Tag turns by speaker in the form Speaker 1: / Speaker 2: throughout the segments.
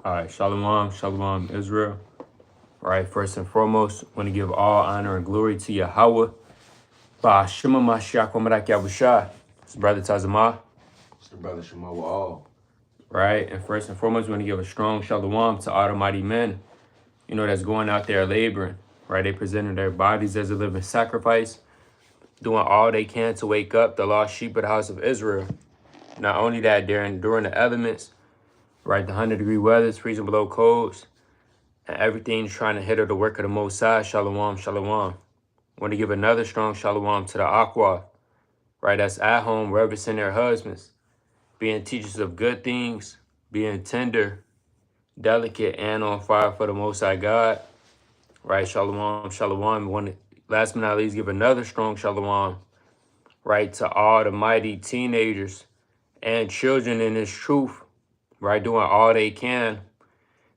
Speaker 1: All right, Shalom, Shalom, Israel. All right, first and foremost, want to give all honor and glory to Yahweh. Ba'ashima Mashiach Wamadak Yabushai. It's Brother Tazamah.
Speaker 2: It's the brother Shema with all.
Speaker 1: Right, and first and foremost, we want to give a strong Shalom to all the mighty men, that's going out there laboring. Right, they presenting their bodies as a living sacrifice, doing all they can to wake up the lost sheep of the house of Israel. Not only that, they're enduring the elements, right, the 100-degree weathers, freezing below codes, and everything's trying to hinder the work of the Most High. Shalom, shalom. Want to give another strong shalom to the Aqua, right, that's at home, reverencing their husbands, being teachers of good things, being tender, delicate, and on fire for the Most High God. Right, shalom, shalom. Last but not least, give another strong shalom, right, to all the mighty teenagers and children in this truth, right, doing all they can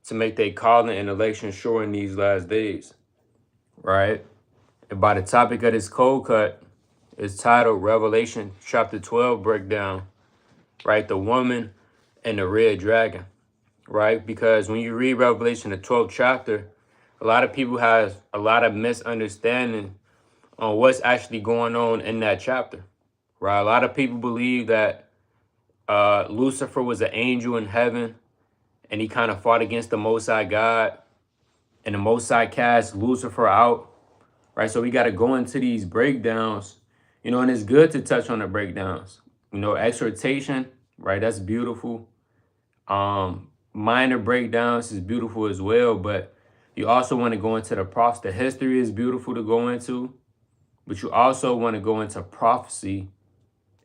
Speaker 1: to make their calling and election sure in these last days, right? And by the topic of this cold cut is titled Revelation chapter 12 breakdown, right? The woman and the red dragon, right? Because when you read Revelation, the 12th chapter, a lot of people have a lot of misunderstanding on what's actually going on in that chapter, right? A lot of people believe that Lucifer was an angel in heaven and he kind of fought against the Most High God, and the Most High cast Lucifer out, right? So we got to go into these breakdowns, and it's good to touch on the breakdowns. Exhortation, right? That's beautiful. Minor breakdowns is beautiful as well, but you also want to go into the prophecy. The history is beautiful to go into, but you also want to go into prophecy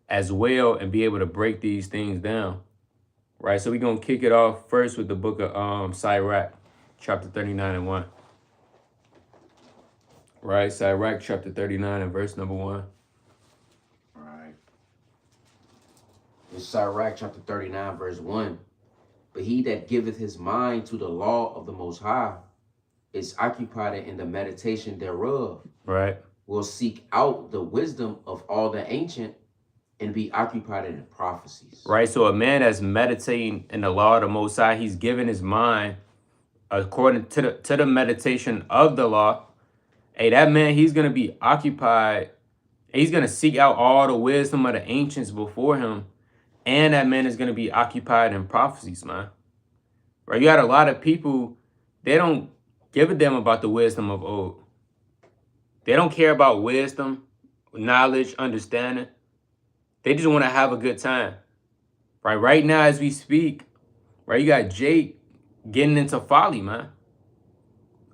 Speaker 1: as well and be able to break these things down, right? So we're going to kick it off first with the book of Sirach, chapter 39 and 1. Right, Sirach chapter 39 and verse number 1.
Speaker 2: All right. It's Sirach chapter 39, verse 1. But he that giveth his mind to the law of the Most High is occupied in the meditation thereof.
Speaker 1: Right.
Speaker 2: Will seek out the wisdom of all the ancient and be occupied in prophecies.
Speaker 1: Right, so a man that's meditating in the law of the Most High, he's giving his mind according to the meditation of the law. Hey, that man, he's going to be occupied. He's going to seek out all the wisdom of the ancients before him. And that man is going to be occupied in prophecies, man. Right? You got a lot of people, they don't give a damn about the wisdom of old. They don't care about wisdom, knowledge, understanding. They just want to have a good time. Right now, as we speak, right, you got Jake getting into folly, man.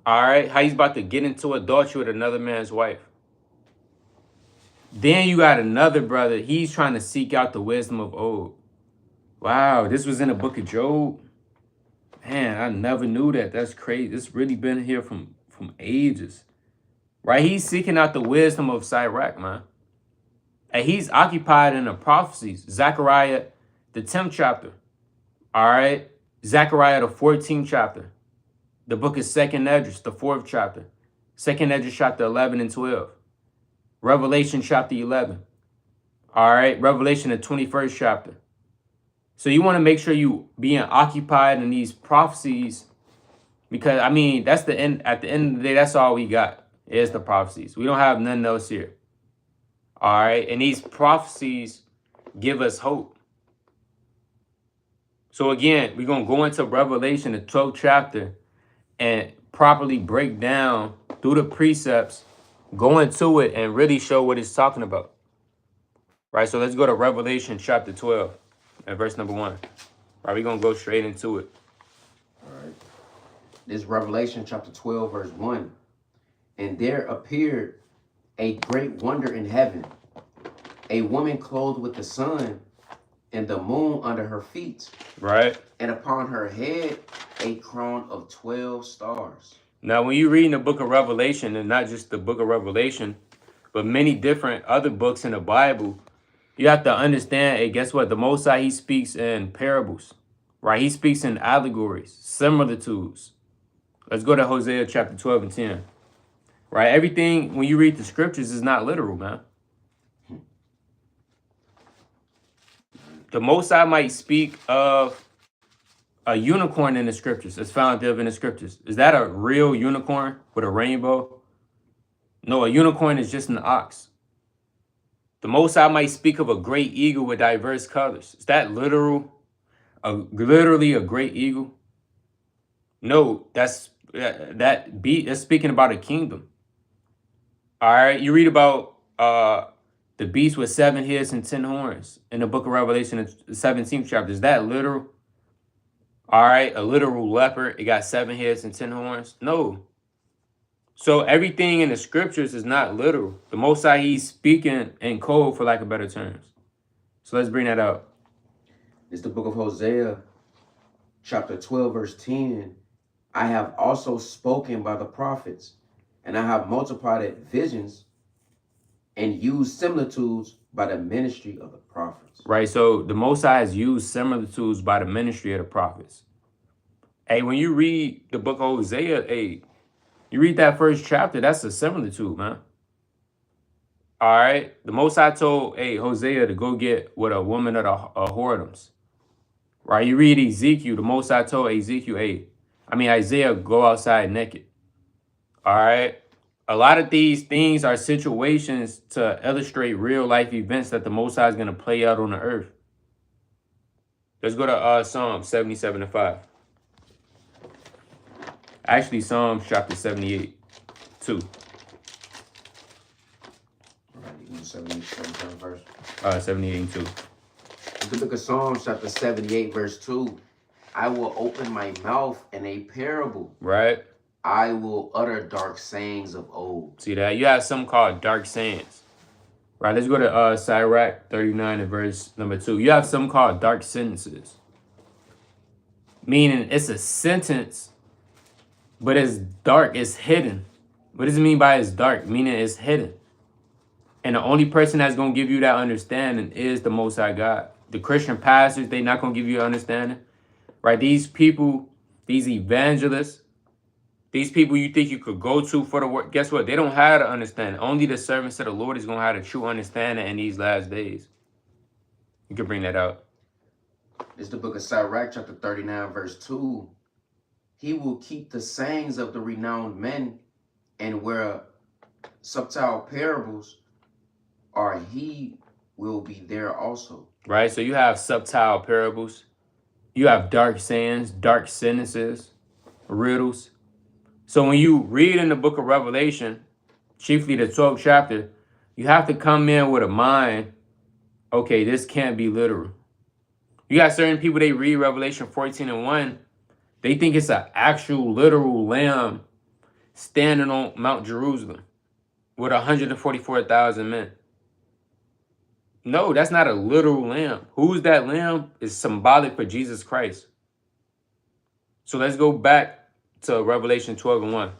Speaker 1: All right, how he's about to get into adultery with another man's wife. Then you got another brother. He's trying to seek out the wisdom of old. Wow, this was in the book of Job. Man, I never knew that. That's crazy. It's really been here from ages. Right? He's seeking out the wisdom of Sirach, man. And he's occupied in the prophecies. Zechariah, the 10th chapter. All right? Zechariah, the 14th chapter. The book of 2nd Esdras, the 4th chapter. 2nd Esdras, chapter 11 and 12. Revelation, chapter 11. All right? Revelation, the 21st chapter. So you want to make sure you being occupied in these prophecies, because, I mean, that's the end. At the end of the day, that's all we got is the prophecies. We don't have nothing else here. All right? And these prophecies give us hope. So again, we're going to go into Revelation, the 12th chapter, and properly break down through the precepts, go into it, and really show what it's talking about. Right? So let's go to Revelation chapter 12 and verse number 1. Right, we're going to go straight into it.
Speaker 2: All right. This Revelation chapter 12, verse 1. And there appeared a great wonder in heaven, a woman clothed with the sun and the moon under her feet.
Speaker 1: Right.
Speaker 2: And upon her head a crown of 12 stars.
Speaker 1: Now, when you read in the book of Revelation, and not just the book of Revelation, but many different other books in the Bible, you have to understand, hey, guess what? The Most High, he speaks in parables, right? He speaks in allegories, similitudes. Let's go to Hosea chapter 12 and 10. Right? Everything, when you read the scriptures, is not literal, man. The Most High might speak of a unicorn in the scriptures. It's found there in the scriptures. Is that a real unicorn with a rainbow? No, a unicorn is just an ox. The Most High might speak of a great eagle with diverse colors. Is that literal? Literally a great eagle? No, that's speaking about a kingdom. All right, you read about the beast with 7 heads and 10 horns in the book of Revelation, the 17th chapter. Is that literal? All right, a literal leopard. It got 7 heads and 10 horns. No. So everything in the scriptures is not literal. The Most High, he's speaking in code, for lack of better terms. So let's bring that out.
Speaker 2: It's the book of Hosea, chapter 12, verse 10. I have also spoken by the prophets, and I have multiplied visions and used similitudes by the ministry of the prophets.
Speaker 1: Right, so the Most High has used similitudes by the ministry of the prophets. Hey, when you read the book of Hosea, hey, you read that first chapter, that's a similitude, man. All right, the Most High told, hey, Hosea to go get with a woman of the whoredoms. Right, you read Ezekiel, the Most High told Ezekiel, Isaiah, go outside naked. All right. A lot of these things are situations to illustrate real life events that the Most High is going to play out on the earth. Let's go to Psalm 77:5. Actually, Psalms chapter 78, 2.
Speaker 2: 77 verse.
Speaker 1: 78 and 2.
Speaker 2: The book of Psalms, chapter 78, verse 2. I will open my mouth in a parable.
Speaker 1: Right.
Speaker 2: I will utter dark sayings of old.
Speaker 1: See that? You have something called dark sayings. Right. Let's go to Sirach 39 and verse number 2. You have something called dark sentences. Meaning it's a sentence, but it's dark, it's hidden. What does it mean by it's dark? Meaning it's hidden. And the only person that's going to give you that understanding is the Most High God. The Christian pastors, they're not going to give you understanding. Right? These people, these evangelists, these people you think you could go to for the work, guess what? They don't have the understanding. Only the servants of the Lord is going to have the true understanding in these last days. You can bring that out.
Speaker 2: It's the book of Sirach, chapter 39, verse 2. He will keep the sayings of the renowned men, and where subtle parables are, he will be there also.
Speaker 1: Right? So you have subtle parables. You have dark sayings, dark sentences, riddles. So when you read in the book of Revelation, chiefly the 12th chapter, you have to come in with a mind, okay, this can't be literal. You got certain people, they read Revelation 14 and 1, they think it's an actual literal lamb standing on Mount Jerusalem with 144,000 men. No, that's not a literal lamb. Who's that lamb? Is symbolic for Jesus Christ. So let's go back to Revelation 12 and 1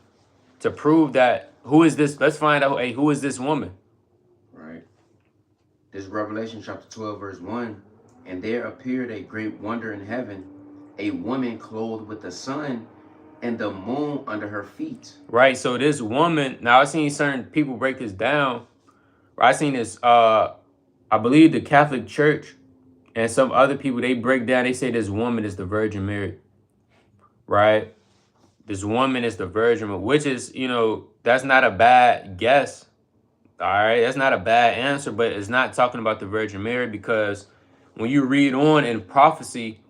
Speaker 1: to prove that who is this? Let's find out, hey, who is this woman?
Speaker 2: Right. This is Revelation chapter 12, verse 1. And there appeared a great wonder in heaven, a woman clothed with the sun and the moon under her feet.
Speaker 1: Right. So this woman, now I've seen certain people break this down. I've seen this, I believe the Catholic Church and some other people, they break down, they say this woman is the Virgin Mary. Right? This woman is the Virgin, which is, that's not a bad guess. All right, that's not a bad answer, but it's not talking about the Virgin Mary, because when you read on in prophecy,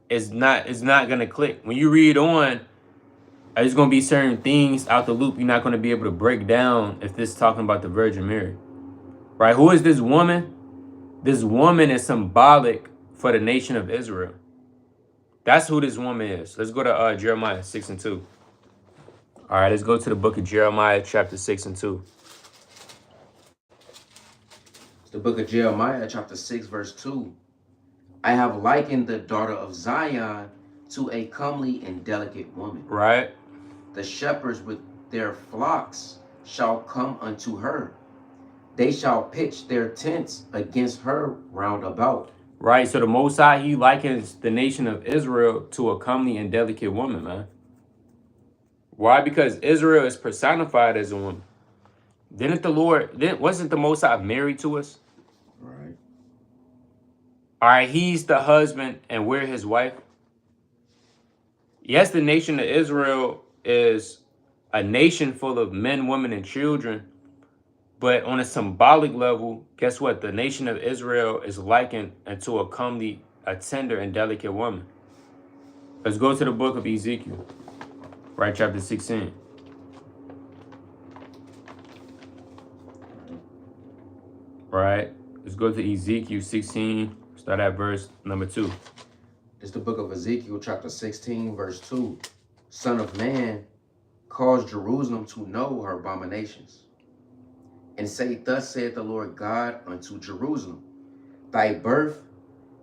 Speaker 1: it's not gonna click. When you read on, there's gonna be certain things out the loop you're not gonna be able to break down if this is talking about the Virgin Mary. Right? Who is this woman? This woman is symbolic for the nation of Israel. That's who this woman is. Let's go to Jeremiah 6 and 2. All right, let's go to the book of Jeremiah, chapter 6 and 2.
Speaker 2: It's the book of Jeremiah, chapter 6, verse 2. I have likened the daughter of Zion to a comely and delicate woman.
Speaker 1: Right.
Speaker 2: The shepherds with their flocks shall come unto her. They shall pitch their tents against her round about.
Speaker 1: Right. So the Most High, he likens the nation of Israel to a comely and delicate woman, man. Why? Because Israel is personified as a woman. Wasn't the Most High married to us?
Speaker 2: Right.
Speaker 1: All right. He's the husband and we're his wife. Yes, the nation of Israel is a nation full of men, women, and children. But on a symbolic level, guess what? The nation of Israel is likened unto a comely, a tender, and delicate woman. Let's go to the book of Ezekiel, right? Chapter 16. Right? Let's go to Ezekiel 16, start at verse number 2.
Speaker 2: It's the book of Ezekiel, chapter 16, verse 2. Son of man, cause Jerusalem to know her abominations. And say, thus saith the Lord God unto Jerusalem, thy birth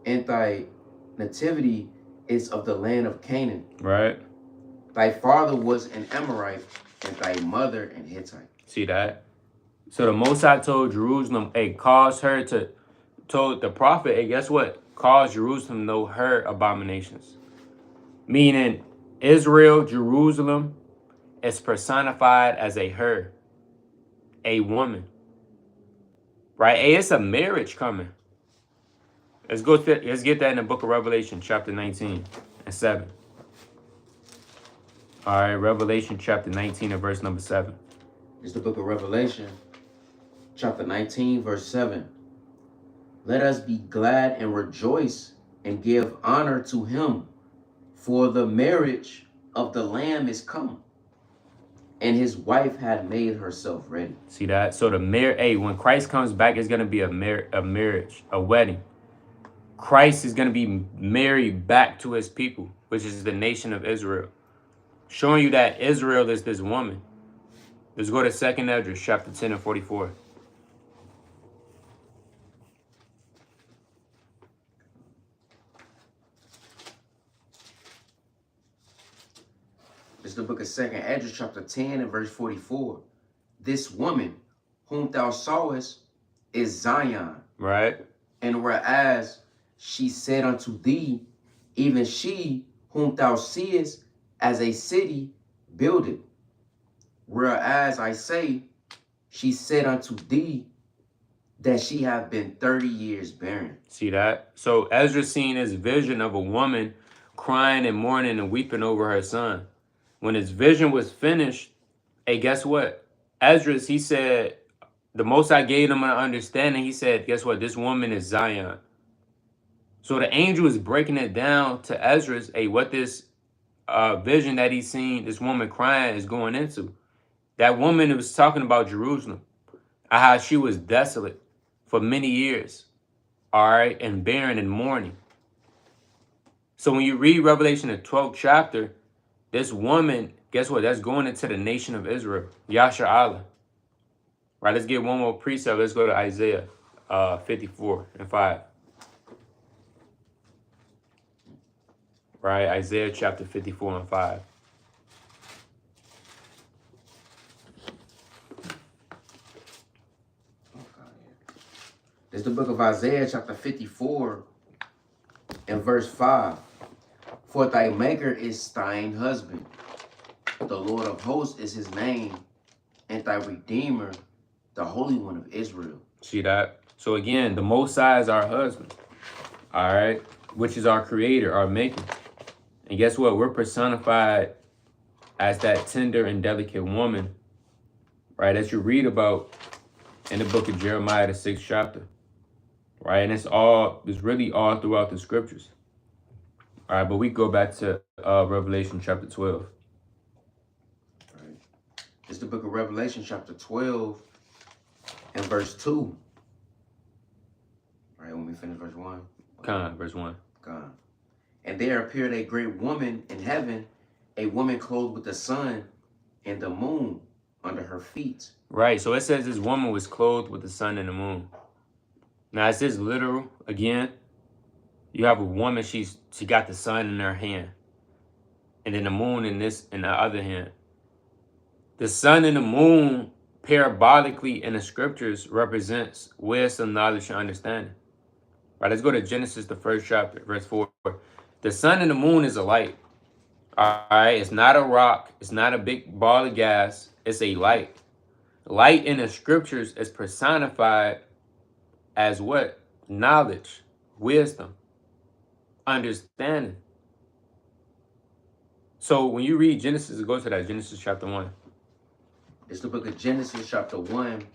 Speaker 2: and thy nativity is of the land of Canaan.
Speaker 1: Right?
Speaker 2: Thy father was an Amorite, and thy mother an Hittite.
Speaker 1: See that? So the Most High told Jerusalem, hey, cause her to, told the prophet, hey, guess what? Cause Jerusalem to know her abominations. Meaning Israel, Jerusalem, is personified as a her, a woman. Right? Hey, it's a marriage coming. Let's get that in the book of Revelation, chapter 19 and 7. All right, Revelation chapter 19 and verse number 7.
Speaker 2: It's the book of Revelation, chapter 19, verse 7. Let us be glad and rejoice and give honor to him, for the marriage of the Lamb is come, and his wife had made herself ready.
Speaker 1: See that? So when Christ comes back, it's going to be a marriage, a wedding. Christ is going to be married back to his people, which is the nation of Israel. Showing you that Israel is this woman. Let's go to 2nd Esdras, chapter 10 and 44.
Speaker 2: It's the book of 2nd Esdras, chapter 10 and verse 44. This woman whom thou sawest is Zion.
Speaker 1: Right.
Speaker 2: And whereas she said unto thee, even she whom thou seest as a city builded. Whereas I say, she said unto thee that she have been 30 years barren.
Speaker 1: See that? So Ezra seen his vision of a woman crying and mourning and weeping over her son. When his vision was finished, hey, guess what? Ezra, he said, the Most High gave him an understanding. He said, guess what? This woman is Zion. So the angel is breaking it down to Ezra, hey, what this vision that he's seen, this woman crying, is going into. That woman was talking about Jerusalem, how she was desolate for many years, all right, and barren and mourning. So when you read Revelation, the 12th chapter, this woman, guess what? That's going into the nation of Israel, Yasha Allah. Right, let's get one more precept. Let's go to Isaiah 54 and 5. Right, Isaiah chapter 54 and 5.
Speaker 2: It's the book of Isaiah chapter 54 and verse 5. For thy maker is thine husband, the Lord of hosts is his name, and thy redeemer, the Holy One of Israel.
Speaker 1: See that? So again, the Most High is our husband, all right, which is our creator, our maker. And guess what? We're personified as that tender and delicate woman, right, as you read about in the book of Jeremiah, the 6th chapter, right? And it's really all throughout the scriptures. All right, but we go back to Revelation chapter 12.
Speaker 2: All right. It's the book of Revelation chapter 12 and verse 2. All right, when we finish verse 1.
Speaker 1: Verse 1.
Speaker 2: Gone. And there appeared a great woman in heaven, a woman clothed with the sun and the moon under her feet.
Speaker 1: Right, so it says this woman was clothed with the sun and the moon. Now, is this literal? Again, you have a woman, she got the sun in her hand, and then the moon in the other hand. The sun and the moon, parabolically in the scriptures, represents wisdom, knowledge, and understanding. Right, let's go to Genesis, the 1st chapter, verse 4. The sun and the moon is a light. All right, it's not a rock. It's not a big ball of gas. It's a light. Light in the scriptures is personified as what? Knowledge, wisdom, understanding. So when you read Genesis, go to that Genesis chapter 1.
Speaker 2: It's the book of Genesis chapter 1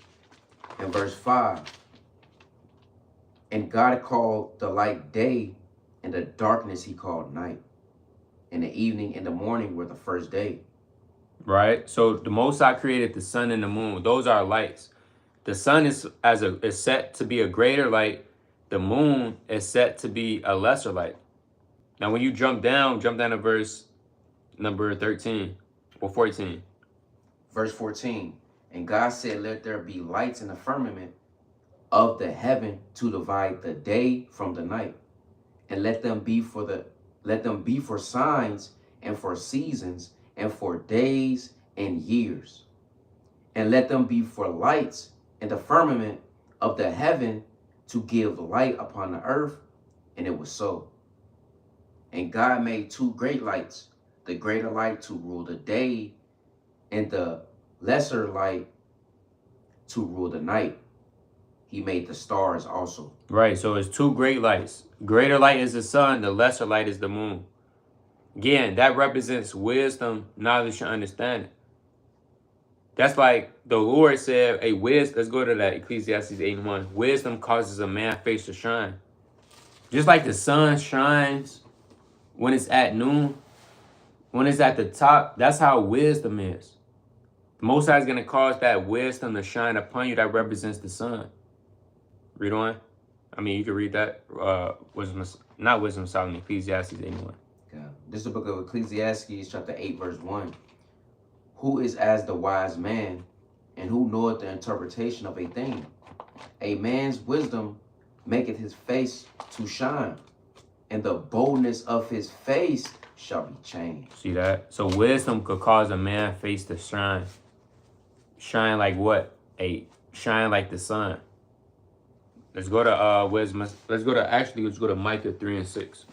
Speaker 2: and verse 5. And God called the light day, and the darkness he called night. And the evening and the morning were the first day.
Speaker 1: Right? So the Most High created the sun and the moon. Those are lights. The sun is set to be a greater light. The moon is set to be a lesser light. Now when you jump down to verse number 13 or 14.
Speaker 2: Verse 14. And God said, let there be lights in the firmament of the heaven to divide the day from the night, and let them be for signs and for seasons and for days and years, and let them be for lights in the firmament of the heaven to give light upon the earth. And it was so. And God made two great lights, the greater light to rule the day, and the lesser light to rule the night. He made the stars also.
Speaker 1: Right, so it's two great lights. Greater light is the sun, the lesser light is the moon. Again, that represents wisdom, knowledge, and understanding. That's like the Lord said, let's go to that Ecclesiastes 8:1. Wisdom causes a man's face to shine. Just like the sun shines when it's at noon, when it's at the top, that's how wisdom is. The Most High is going to cause that wisdom to shine upon you. That represents the sun. Read on. I mean, you can read that. Wisdom Solomon, Ecclesiastes 8:1.
Speaker 2: Yeah. This is the book of Ecclesiastes chapter 8 verse 1. Who is as the wise man, and who knoweth the interpretation of a thing? A man's wisdom maketh his face to shine, and the boldness of his face shall be changed.
Speaker 1: See that? So wisdom could cause a man's face to shine. Shine like what? Shine like the sun. Let's go to wisdom. Let's go to Micah 3:6.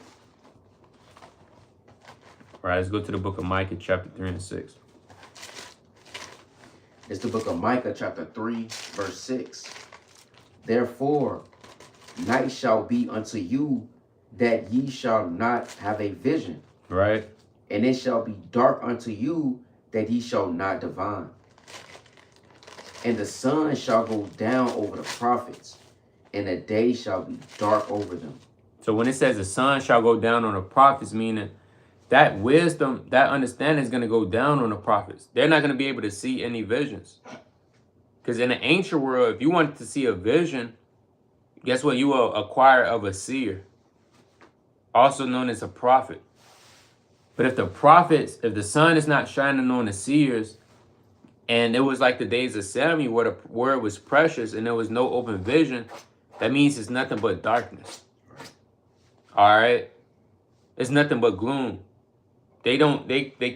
Speaker 1: All right, let's go to the book of Micah chapter 3 and 6.
Speaker 2: It's the book of Micah chapter 3 verse 6. Therefore, night shall be unto you, that ye shall not have a vision.
Speaker 1: Right.
Speaker 2: And it shall be dark unto you, that ye shall not divine. And the sun shall go down over the prophets, and the day shall be dark over them.
Speaker 1: So when it says the sun shall go down on the prophets, meaning that wisdom, that understanding is going to go down on the prophets. They're not going to be able to see any visions. Because in the ancient world, if you wanted to see a vision, guess what? You will acquire of a seer, also known as a prophet. But if the sun is not shining on the seers, and it was like the days of Samuel where the word was precious and there was no open vision, that means it's nothing but darkness. All right? It's nothing but gloom. They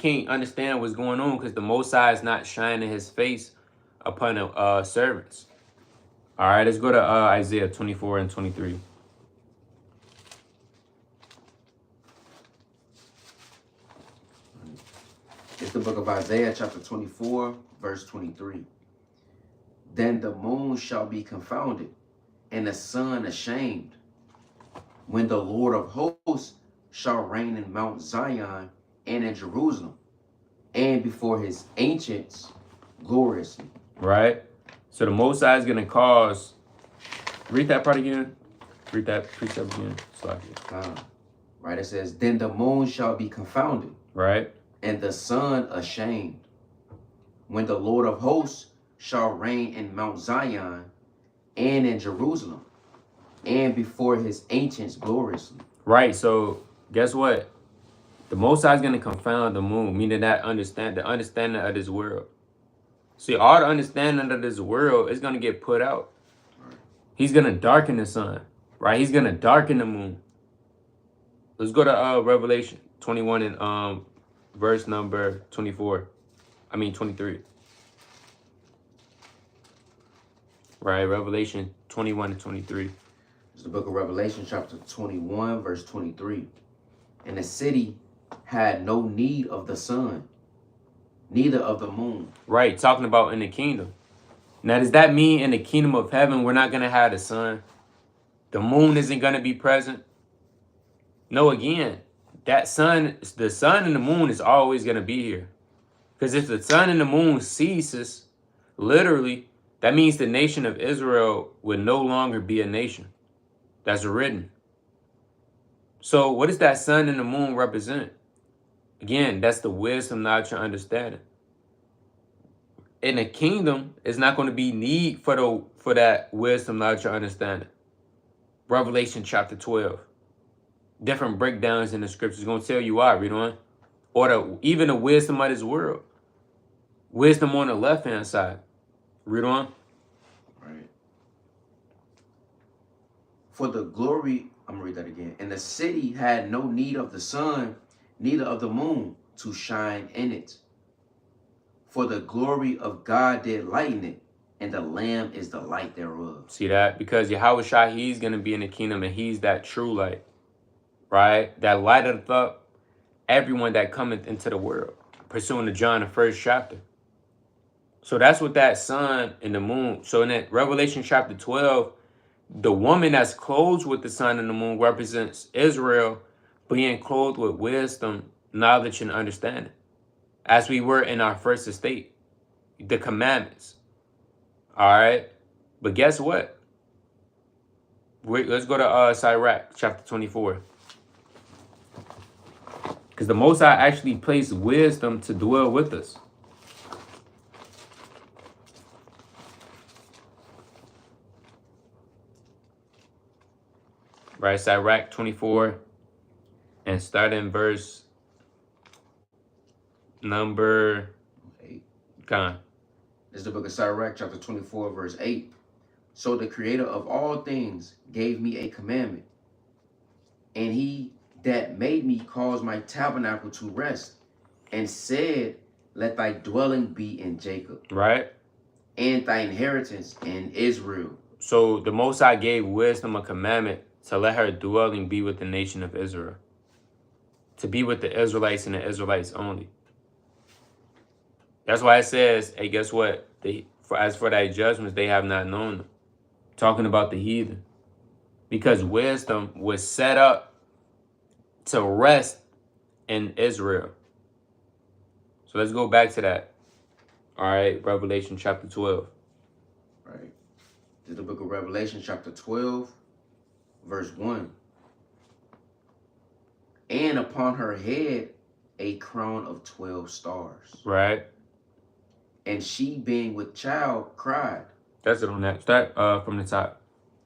Speaker 1: can't understand what's going on because the Most High is not shining his face upon the servants. All right, let's go to Isaiah 24 and 23.
Speaker 2: It's the book of Isaiah chapter 24 verse 23. Then the moon shall be confounded, and the sun ashamed, when the Lord of hosts shall reign in Mount Zion and in Jerusalem, and before his ancients gloriously.
Speaker 1: Right? So the Most High is going to cause... Read that part again. Read that precept again.
Speaker 2: Right, it says, then the moon shall be confounded.
Speaker 1: Right?
Speaker 2: And the sun ashamed, when the Lord of hosts shall reign in Mount Zion and in Jerusalem, and before his ancients gloriously.
Speaker 1: Right, so guess what? The Most High is going to confound the moon, meaning the understanding of this world. See, all the understanding of this world is going to get put out.
Speaker 2: Right.
Speaker 1: He's going to darken the sun, right? He's going to darken the moon. Let's go to Revelation 21 and verse number 23. Right, Revelation 21 and 23.
Speaker 2: It's the book of Revelation chapter 21 verse 23. And the city had no need of the sun, neither of the moon.
Speaker 1: Right, talking about in the kingdom. Now, does that mean in the kingdom of heaven we're not going to have the sun? The moon isn't going to be present? No, again, that sun, the sun and the moon is always going to be here. Because if the sun and the moon ceases, literally, that means the nation of Israel would no longer be a nation. That's written. So what does that sun and the moon represent? Again, that's the wisdom, knowledge, and understanding. In the kingdom, it's not going to be need for that wisdom, knowledge, and understanding. Revelation chapter 12. Different breakdowns in the scriptures going to tell you why. Read on. Or even the wisdom of this world. Wisdom on the left-hand side. Read on.
Speaker 2: Right. For the glory, I'm going to read that again. And the city had no need of the sun, neither of the moon, to shine in it. For the glory of God did lighten it, and the Lamb is the light thereof.
Speaker 1: See that? Because Yahweh Shai, he's going to be in the kingdom, and he's that true light. Right? That lighteth up everyone that cometh into the world. Pursuing to John, the 1st chapter. So that's what that sun and the moon. So in that Revelation chapter 12, the woman that's clothed with the sun and the moon represents Israel being clothed with wisdom, knowledge, and understanding. As we were in our first estate. The commandments. All right? But guess what? Let's go to Sirach chapter 24. Because the Most High actually placed wisdom to dwell with us. Right, Sirach 24. And start in verse number
Speaker 2: 8.
Speaker 1: Gone.
Speaker 2: This is the book of Sirach, chapter 24, verse 8. So the creator of all things gave me a commandment, and he that made me caused my tabernacle to rest, and said, let thy dwelling be in Jacob.
Speaker 1: Right.
Speaker 2: And thy inheritance in Israel.
Speaker 1: So the Most High gave wisdom a commandment to let her dwelling be with the nation of Israel. To be with the Israelites and the Israelites only. That's why it says, hey, guess what? As for thy judgments, they have not known them. Talking about the heathen. Because wisdom was set up to rest in Israel. So let's go back to that. All right, Revelation chapter 12.
Speaker 2: Right. This is the book of Revelation chapter 12, verse 1. And upon her head a crown of 12 stars.
Speaker 1: Right.
Speaker 2: And she, being with child, cried.
Speaker 1: That's it on that. Start from the top.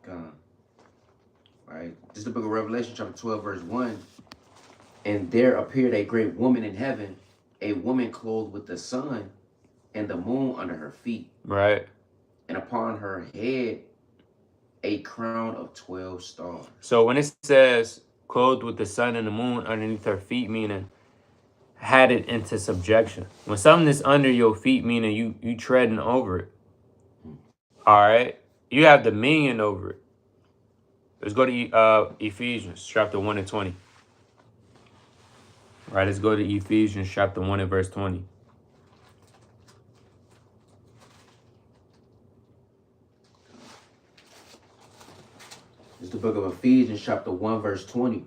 Speaker 2: Gone. Right. This is the book of Revelation chapter 12, verse 1. And there appeared a great woman in heaven, a woman clothed with the sun and the moon under her feet.
Speaker 1: Right.
Speaker 2: And upon her head a crown of 12 stars.
Speaker 1: So when it says clothed with the sun and the moon underneath her feet, meaning had it into subjection. When something is under your feet, meaning you treading over it. All right. You have dominion over it. Let's go to Ephesians chapter 1 and 20. All right, let's go to Ephesians chapter 1 and verse 20.
Speaker 2: It's the book of Ephesians chapter 1 verse 20.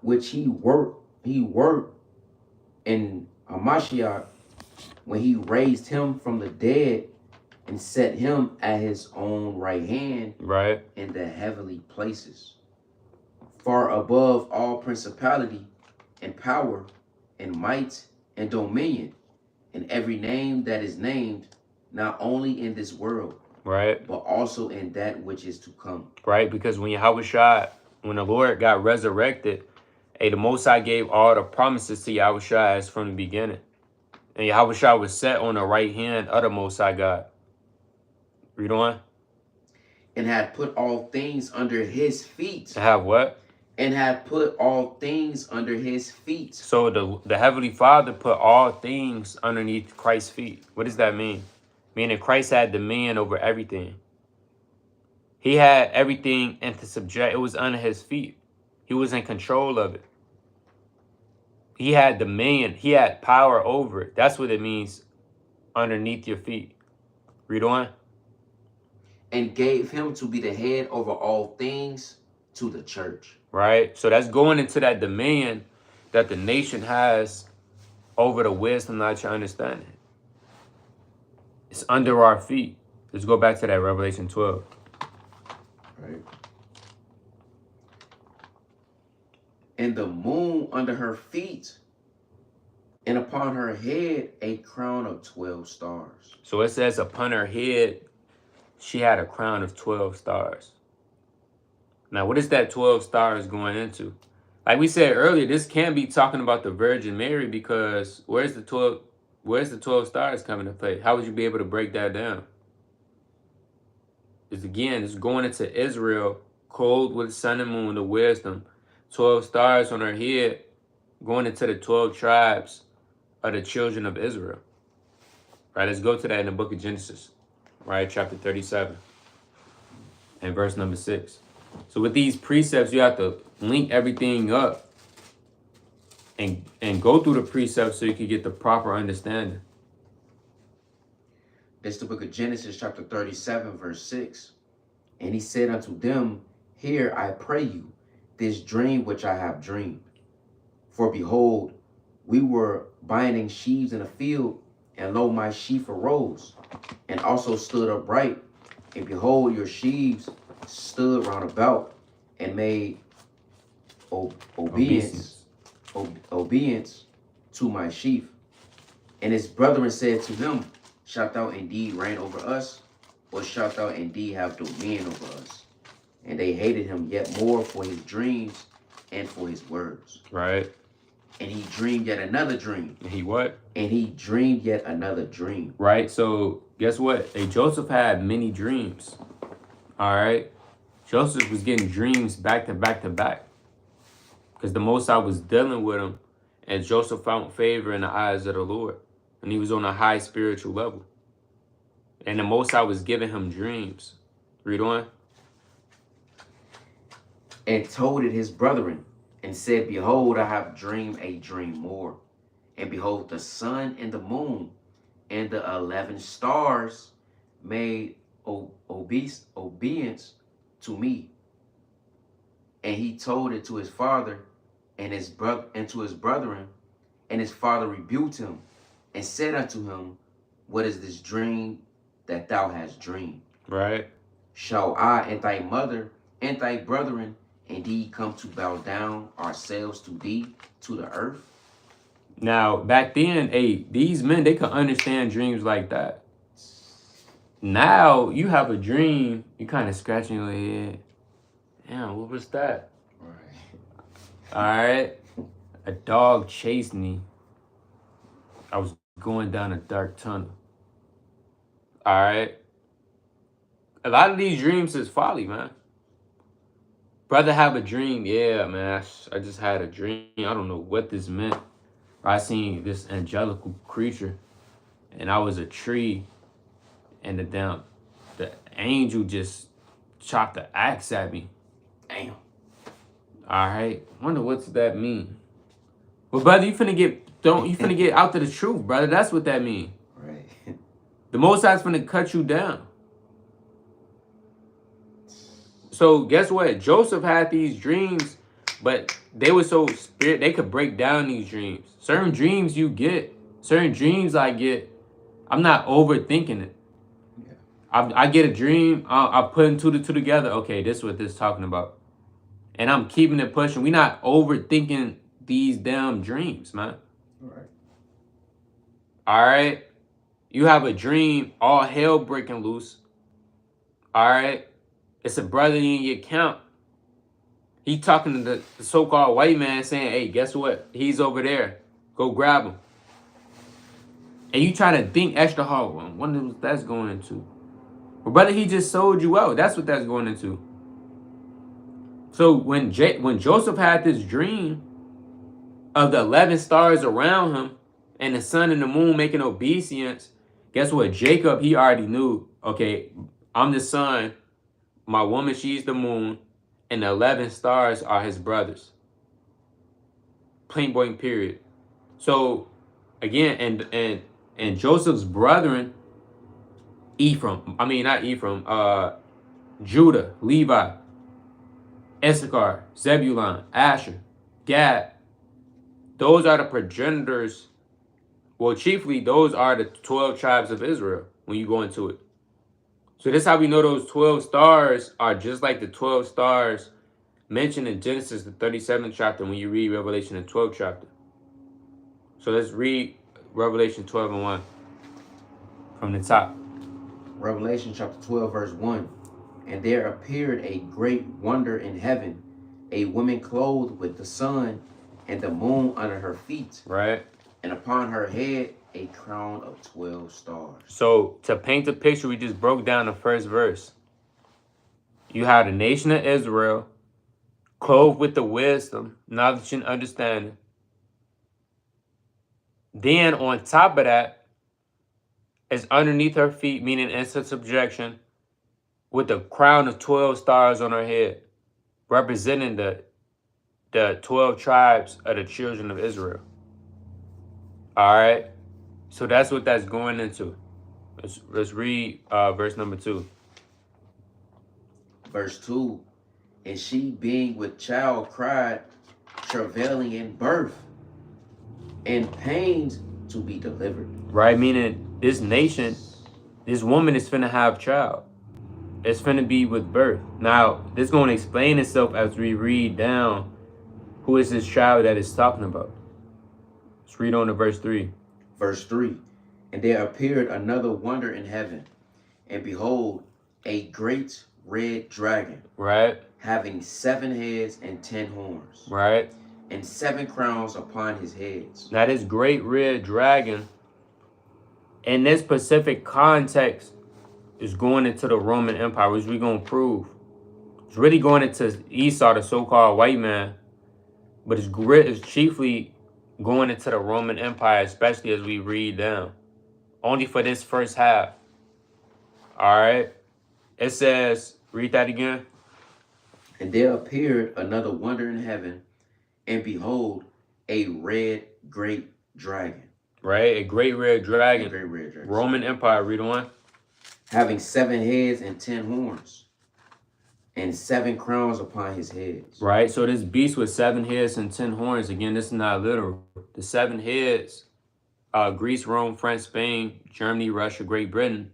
Speaker 2: Which he worked in Hamashiach when he raised him from the dead and set him at his own right hand.
Speaker 1: Right.
Speaker 2: In the heavenly places, far above all principality and power and might and dominion and every name that is named, not only in this world,
Speaker 1: right,
Speaker 2: but also in that which is to come.
Speaker 1: Right, because when the Lord got resurrected, the Most High gave all the promises to Yahweh as from the beginning. And Yahweh was set on the right hand of the Most High God. Read on.
Speaker 2: And had put all things under his feet.
Speaker 1: To have what?
Speaker 2: And had put all things under his feet.
Speaker 1: So the Heavenly Father put all things underneath Christ's feet. What does that mean? Meaning Christ had dominion over everything. He had everything into subject. It was under his feet. He was in control of it. He had dominion. He had power over it. That's what it means, underneath your feet. Read on.
Speaker 2: And gave him to be the head over all things to the church.
Speaker 1: Right? So that's going into that demand that the nation has over the wisdom, not your understanding. It's under our feet. Let's go back to that Revelation 12.
Speaker 2: Right. And the moon under her feet, and upon her head a crown of 12 stars.
Speaker 1: So it says upon her head, she had a crown of 12 stars. Now, what is that 12 stars going into? Like we said earlier, this can't be talking about the Virgin Mary, because where's the 12 stars coming to play? How would you be able to break that down? It's going into Israel, clothed with sun and moon, the wisdom, 12 stars on her head, going into the 12 tribes of the children of Israel. Right, let's go to that in the book of Genesis, right, chapter 37 and verse number 6. So with these precepts, you have to link everything up and go through the precepts so you can get the proper understanding.
Speaker 2: It's the book of Genesis, chapter 37, verse 6. And he said unto them, Hear, I pray you, this dream which I have dreamed. For behold, we were binding sheaves in a field, and lo, my sheaf arose, and also stood upright. And behold, your sheaves stood round about, and made obedience to my sheaf. And his brethren said to him, Shalt thou indeed reign over us, or shalt thou indeed have dominion over us? And they hated him yet more for his dreams and for his words.
Speaker 1: Right.
Speaker 2: And he dreamed yet another dream.
Speaker 1: And he what?
Speaker 2: And he dreamed yet another dream.
Speaker 1: Right. So guess what? Hey, Joseph had many dreams. All right. Joseph was getting dreams back to back to back, because the Most High was dealing with him, and Joseph found favor in the eyes of the Lord, and he was on a high spiritual level. And the Most High was giving him dreams. Read on.
Speaker 2: And told it his brethren, and said, Behold, I have dreamed a dream more. And behold, the sun and the moon and the 11 stars made obedience to me. And he told it to his father and his brother and to his brethren, and his father rebuked him and said unto him, What is this dream that thou hast dreamed?
Speaker 1: Right.
Speaker 2: Shall I and thy mother and thy brethren indeed come to bow down ourselves to thee, to the earth?
Speaker 1: Now, back then, hey, these men, they could understand dreams like that. Now, you have a dream, you kind of scratching your head. Damn, what was that?
Speaker 2: Right.
Speaker 1: All right. A dog chased me. I was going down a dark tunnel. All right. A lot of these dreams is folly, man. Brother have a dream. Yeah, man. I just had a dream. I don't know what this meant. I seen this angelical creature, and I was a tree, and the angel just chopped the axe at me.
Speaker 2: Damn.
Speaker 1: All right. Wonder what's that mean? Well, brother, you finna get out to the truth, brother. That's what that mean.
Speaker 2: Right.
Speaker 1: The Most High's finna cut you down. So guess what? Joseph had these dreams, but they were so they could break down these dreams. Certain dreams you get, certain dreams I get, I'm not overthinking it.
Speaker 2: Yeah.
Speaker 1: I get a dream, I put two together. Okay, this is what this is talking about. And I'm keeping it pushing. We're not overthinking these damn dreams, man.
Speaker 2: Right.
Speaker 1: All right. You have a dream, all hell breaking loose. All right. It's a brother in your camp. He talking to the so-called white man saying, hey, guess what? He's over there. Go grab him. And you try to think extra hard. I wonder what that's going into. But brother, he just sold you out. That's what that's going into. So when Joseph had this dream of the 11 stars around him and the sun and the moon making obeisance, guess what? Jacob, he already knew, okay, I'm the sun, my woman, she's the moon, and the 11 stars are his brothers. Plain blank period. So again, and Joseph's brethren, Judah, Levi, Issachar, Zebulun, Asher, Gad. Those are the progenitors. Well, chiefly, those are the 12 tribes of Israel when you go into it. So this is how we know those 12 stars are just like the 12 stars mentioned in Genesis, the 37th chapter, when you read Revelation, the 12th chapter. So let's read Revelation 12 and 1 from the top.
Speaker 2: Revelation chapter 12, verse 1. And there appeared a great wonder in heaven, a woman clothed with the sun and the moon under her feet,
Speaker 1: Right?
Speaker 2: and upon her head a crown of 12 stars.
Speaker 1: So to paint the picture, we just broke down the first verse. You have the nation of Israel clothed with the wisdom, knowledge, and understanding. Then on top of that is underneath her feet, meaning instant subjection, with a crown of 12 stars on her head, representing the 12 tribes of the children of Israel. All right? So that's what that's going into. Let's read verse number 2.
Speaker 2: Verse 2. And she, being with child, cried, travailing in birth, and pains to be delivered.
Speaker 1: Right? Meaning this nation, this woman is finna have child. It's finna be with birth. Now, this is going to explain itself as we read down who is this child that it's talking about. Let's read on to verse 3.
Speaker 2: Verse 3. And there appeared another wonder in heaven, and behold, a great red dragon,
Speaker 1: Right?
Speaker 2: having 7 heads and 10 horns,
Speaker 1: Right?
Speaker 2: and 7 crowns upon his heads.
Speaker 1: Now, this great red dragon, in this specific context, is going into the Roman Empire, which we're going to prove. It's really going into Esau, the so-called white man, but it's chiefly going into the Roman Empire, especially as we read down. Only for this first half. All right? It says, read that again.
Speaker 2: And there appeared another wonder in heaven, and behold, a red great dragon.
Speaker 1: Right? A great red
Speaker 2: A
Speaker 1: dragon.
Speaker 2: great red dragon.
Speaker 1: Roman Empire, read on.
Speaker 2: Having 7 heads and 10 horns, and 7 crowns upon his heads.
Speaker 1: Right? So this beast with 7 heads and 10 horns, again, this is not literal. The 7 heads, Greece, Rome, France, Spain, Germany, Russia, Great Britain.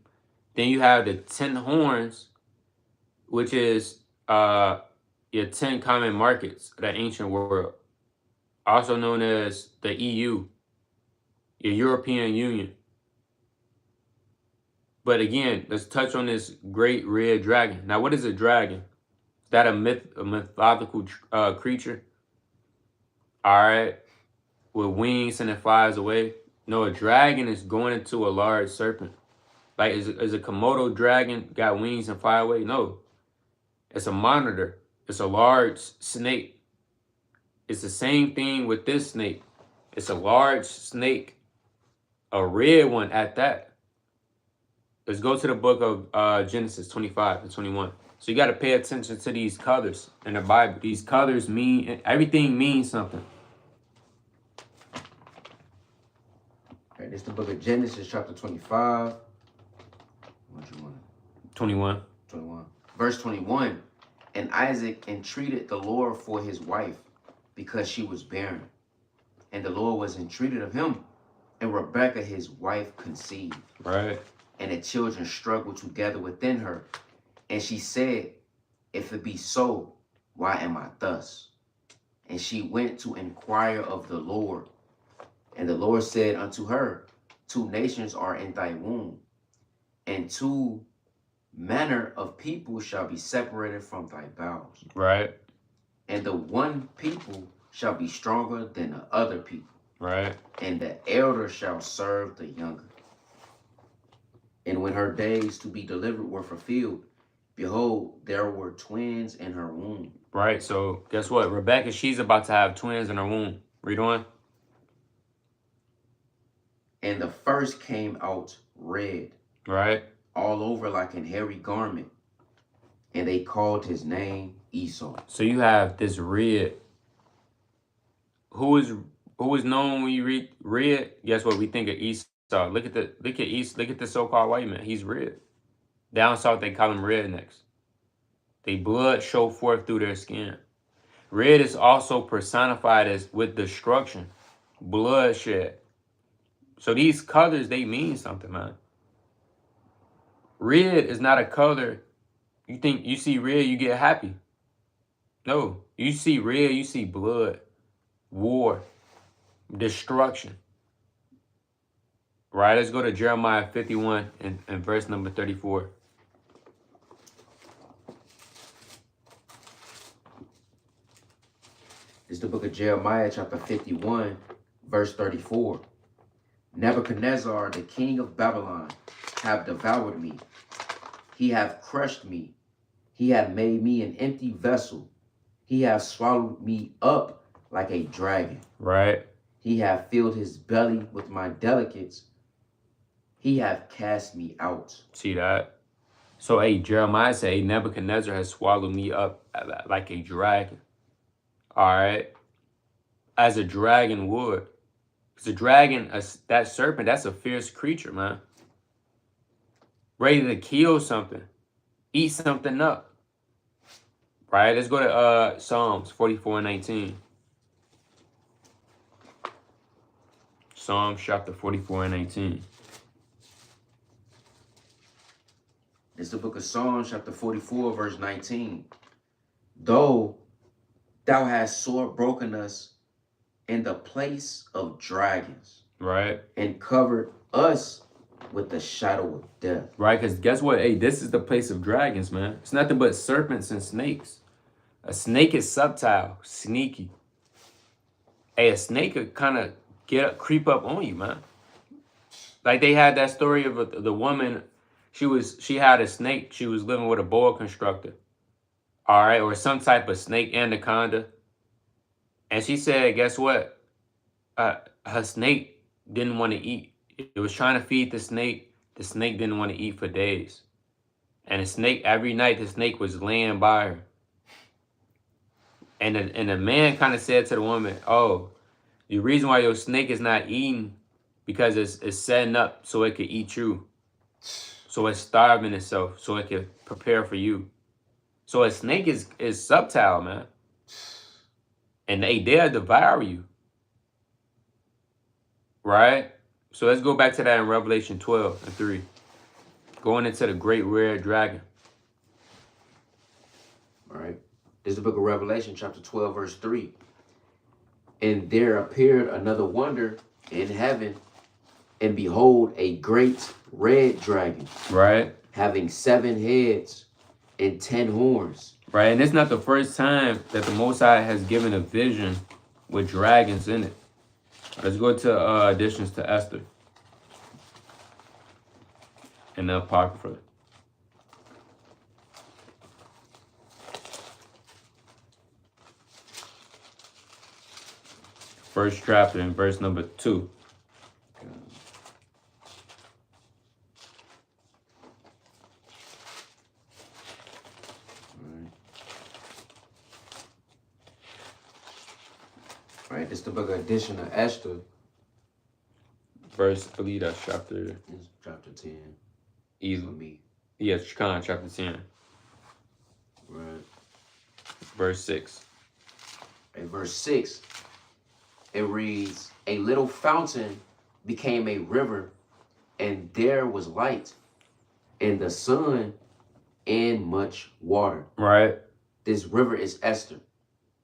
Speaker 1: Then you have the 10 horns, which is your 10 common markets of the ancient world, also known as the EU, your European Union. But again, let's touch on this great red dragon. Now, what is a dragon? Is that a mythological creature? All right, with wings and it flies away. No, a dragon is going into a large serpent. Like, is a Komodo dragon got wings and fly away? No, it's a monitor. It's a large snake. It's the same thing with this snake. It's a large snake, a red one at that. Let's go to the book of Genesis 25 and 21. So you got to pay attention to these colors in the Bible. These colors mean, everything means something.
Speaker 2: Okay, this is the book of Genesis, chapter 25. What you want?
Speaker 1: 21.
Speaker 2: 21. Verse 21. And Isaac entreated the Lord for his wife, because she was barren. And the Lord was entreated of him. And Rebekah his wife conceived.
Speaker 1: Right.
Speaker 2: And the children struggled together within her. And she said, if it be so, why am I thus? And she went to inquire of the Lord. And the Lord said unto her, 2 nations are in thy womb, and 2 manner of people shall be separated from thy bowels.
Speaker 1: Right.
Speaker 2: And the one people shall be stronger than the other people.
Speaker 1: Right.
Speaker 2: And the elder shall serve the younger. And when her days to be delivered were fulfilled, behold, there were twins in her womb.
Speaker 1: Right. So guess what? Rebecca, she's about to have twins in her womb. Read on.
Speaker 2: And the first came out red,
Speaker 1: Right.
Speaker 2: all over like an hairy garment. And they called his name Esau.
Speaker 1: So you have this red. Who is known when you read red? Guess what? We think of Esau. Look at the so-called white man. He's red. Down south they call him rednecks. They blood show forth through their skin. Red is also personified as with destruction, bloodshed. So these colors, they mean something, man. Red is not a color. You think you see red, you get happy. No, you see red, you see blood, war, destruction. Right, let's go to Jeremiah 51 and verse number 34.
Speaker 2: It's the book of Jeremiah, chapter 51, verse 34. Nebuchadnezzar, the king of Babylon, have devoured me. He hath crushed me. He hath made me an empty vessel. He hath swallowed me up like a dragon.
Speaker 1: Right.
Speaker 2: He hath filled his belly with my delicates. He hath cast me out.
Speaker 1: See that? So, Jeremiah said, Nebuchadnezzar has swallowed me up like a dragon. All right? As a dragon would. Because a dragon, that serpent, that's a fierce creature, man. Ready to kill something. Eat something up. Right? Let's go to Psalms 44:19. Psalms chapter 44:19.
Speaker 2: It's the book of Psalms, chapter 44, verse 19. Though thou hast sore broken us in the place of dragons,
Speaker 1: Right.
Speaker 2: and covered us with the shadow of death.
Speaker 1: Right, because guess what? This is the place of dragons, man. It's nothing but serpents and snakes. A snake is subtle, sneaky. A snake could kind of creep up on you, man. Like they had that story of the woman. She had a snake. She was living with a boa constrictor. All right, or some type of snake anaconda. And she said, guess what? Her snake didn't want to eat. It was trying to feed the snake. The snake didn't want to eat for days. And the snake, every night, the snake was laying by her. And the man kind of said to the woman, oh, the reason why your snake is not eating, because it's setting up so it could eat you. So it's starving itself so it can prepare for you. So a snake is subtle, man. And they'll devour you. Right? So let's go back to that in Revelation 12:3. Going into the great red dragon.
Speaker 2: All right. This is the book of Revelation, chapter 12, verse 3. And there appeared another wonder in heaven, and behold, a great red dragon.
Speaker 1: Right.
Speaker 2: Having 7 heads and 10 horns.
Speaker 1: Right. And it's not the first time that the Most High has given a vision with dragons in it. Let's go to additions to Esther and the Apocrypha. First chapter and verse number 2.
Speaker 2: All right, this is the book of addition of Esther.
Speaker 1: Verse, I believe that's chapter.
Speaker 2: It's chapter 10.
Speaker 1: Easy.
Speaker 2: For me.
Speaker 1: Yes, Chicago, chapter 10.
Speaker 2: Right.
Speaker 1: Verse 6.
Speaker 2: In verse 6, it reads, a little fountain became a river, and there was light, and the sun, and much water.
Speaker 1: Right.
Speaker 2: This river is Esther,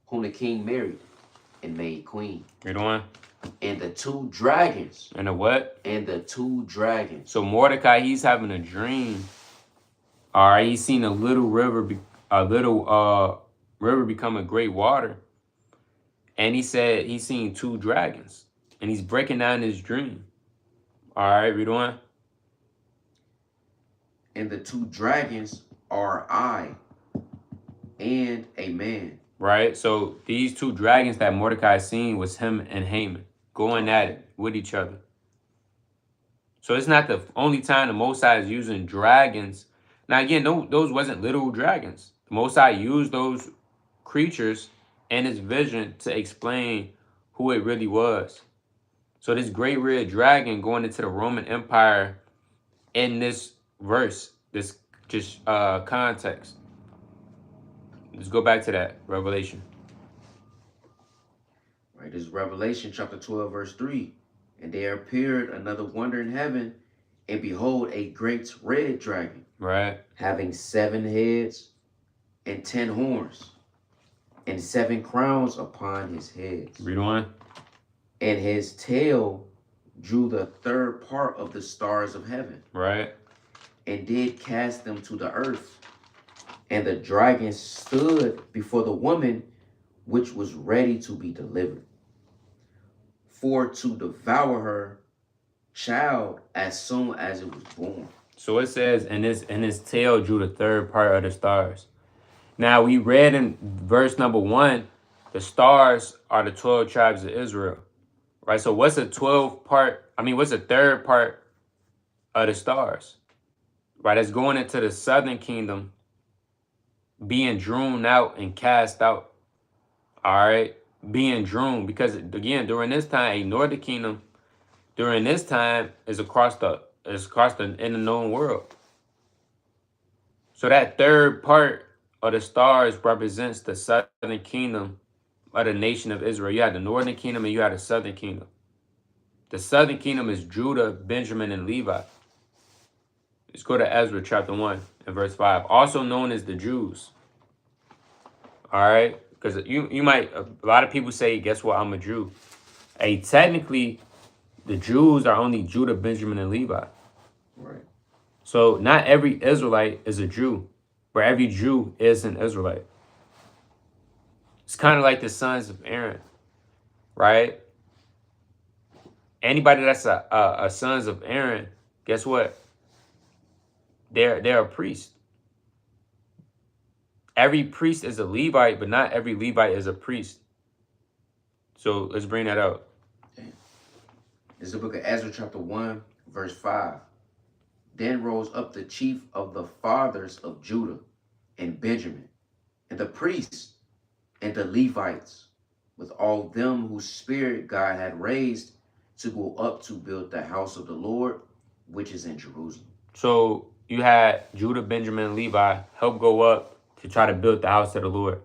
Speaker 2: whom the king married and made queen.
Speaker 1: Read on.
Speaker 2: And the 2 dragons.
Speaker 1: And the what?
Speaker 2: And the 2 dragons.
Speaker 1: So Mordecai, he's having a dream. All right, he's seen a little river, river become a great water. And he said he's seen 2 dragons. And he's breaking down his dream. All right, read on.
Speaker 2: And the 2 dragons are I and a man.
Speaker 1: Right, so these 2 dragons that Mordecai seen was him and Haman going at it with each other. So it's not the only time the Most High is using dragons. Now again, those wasn't literal dragons. The Most High used those creatures and his vision to explain who it really was. So this great red dragon going into the Roman Empire in this verse, this just context. Let's go back to that Revelation.
Speaker 2: Right, this is Revelation chapter 12, verse 3. And there appeared another wonder in heaven, and behold, a great red dragon,
Speaker 1: Right.
Speaker 2: having 7 heads and 10 horns, and 7 crowns upon his heads.
Speaker 1: Read on.
Speaker 2: And his tail drew the third part of the stars of heaven,
Speaker 1: Right.
Speaker 2: and did cast them to the earth. And the dragon stood before the woman, which was ready to be delivered, for to devour her child as soon as it was born.
Speaker 1: So it says, and his tail drew the third part of the stars. Now we read in verse number 1, the stars are the 12 tribes of Israel. Right? So what's the third part of the stars? Right? It's going into the southern kingdom, being drawn out and cast out. All right? Being drawn. Because again, during this time, ignore the kingdom. During this time is across the in the known world. So that third part of the stars represents the southern kingdom of the nation of Israel. You had the northern kingdom and you had the southern kingdom. The southern kingdom is Judah, Benjamin, and Levi. Let's go to Ezra chapter 1 and verse 5. Also known as the Jews. All right? Because you might, a lot of people say, guess what, I'm a Jew. Hey, technically, the Jews are only Judah, Benjamin, and Levi.
Speaker 2: Right.
Speaker 1: So not every Israelite is a Jew, but every Jew is an Israelite. It's kind of like the sons of Aaron, right? Anybody that's a sons of Aaron, guess what? They're a priest. Every priest is a Levite, but not every Levite is a priest. So let's bring that out.
Speaker 2: This is the book of Ezra chapter 1, verse 5. Then rose up the chief of the fathers of Judah and Benjamin, and the priests and the Levites, with all them whose spirit God had raised to go up to build the house of the Lord, which is in Jerusalem.
Speaker 1: So you had Judah, Benjamin, and Levi help go up to try to build the house of the Lord.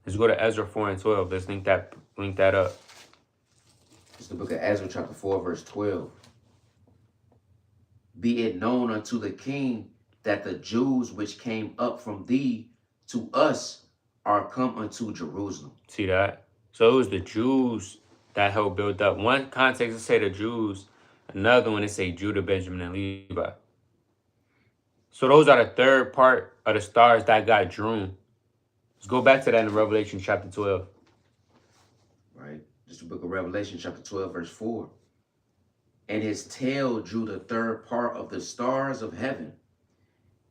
Speaker 1: Let's go to Ezra 4 and 12. Let's link that up.
Speaker 2: It's the book of Ezra chapter 4, verse 12. Be it known unto the king that the Jews which came up from thee to us are come unto Jerusalem.
Speaker 1: See that? So it was the Jews that helped build up. One context it say the Jews, another one it say Judah, Benjamin, and Levi. So those are the third part of the stars that got drawn. Let's go back to that in Revelation chapter 12.
Speaker 2: Right? This is the book of Revelation chapter 12, verse 4. And his tail drew the third part of the stars of heaven,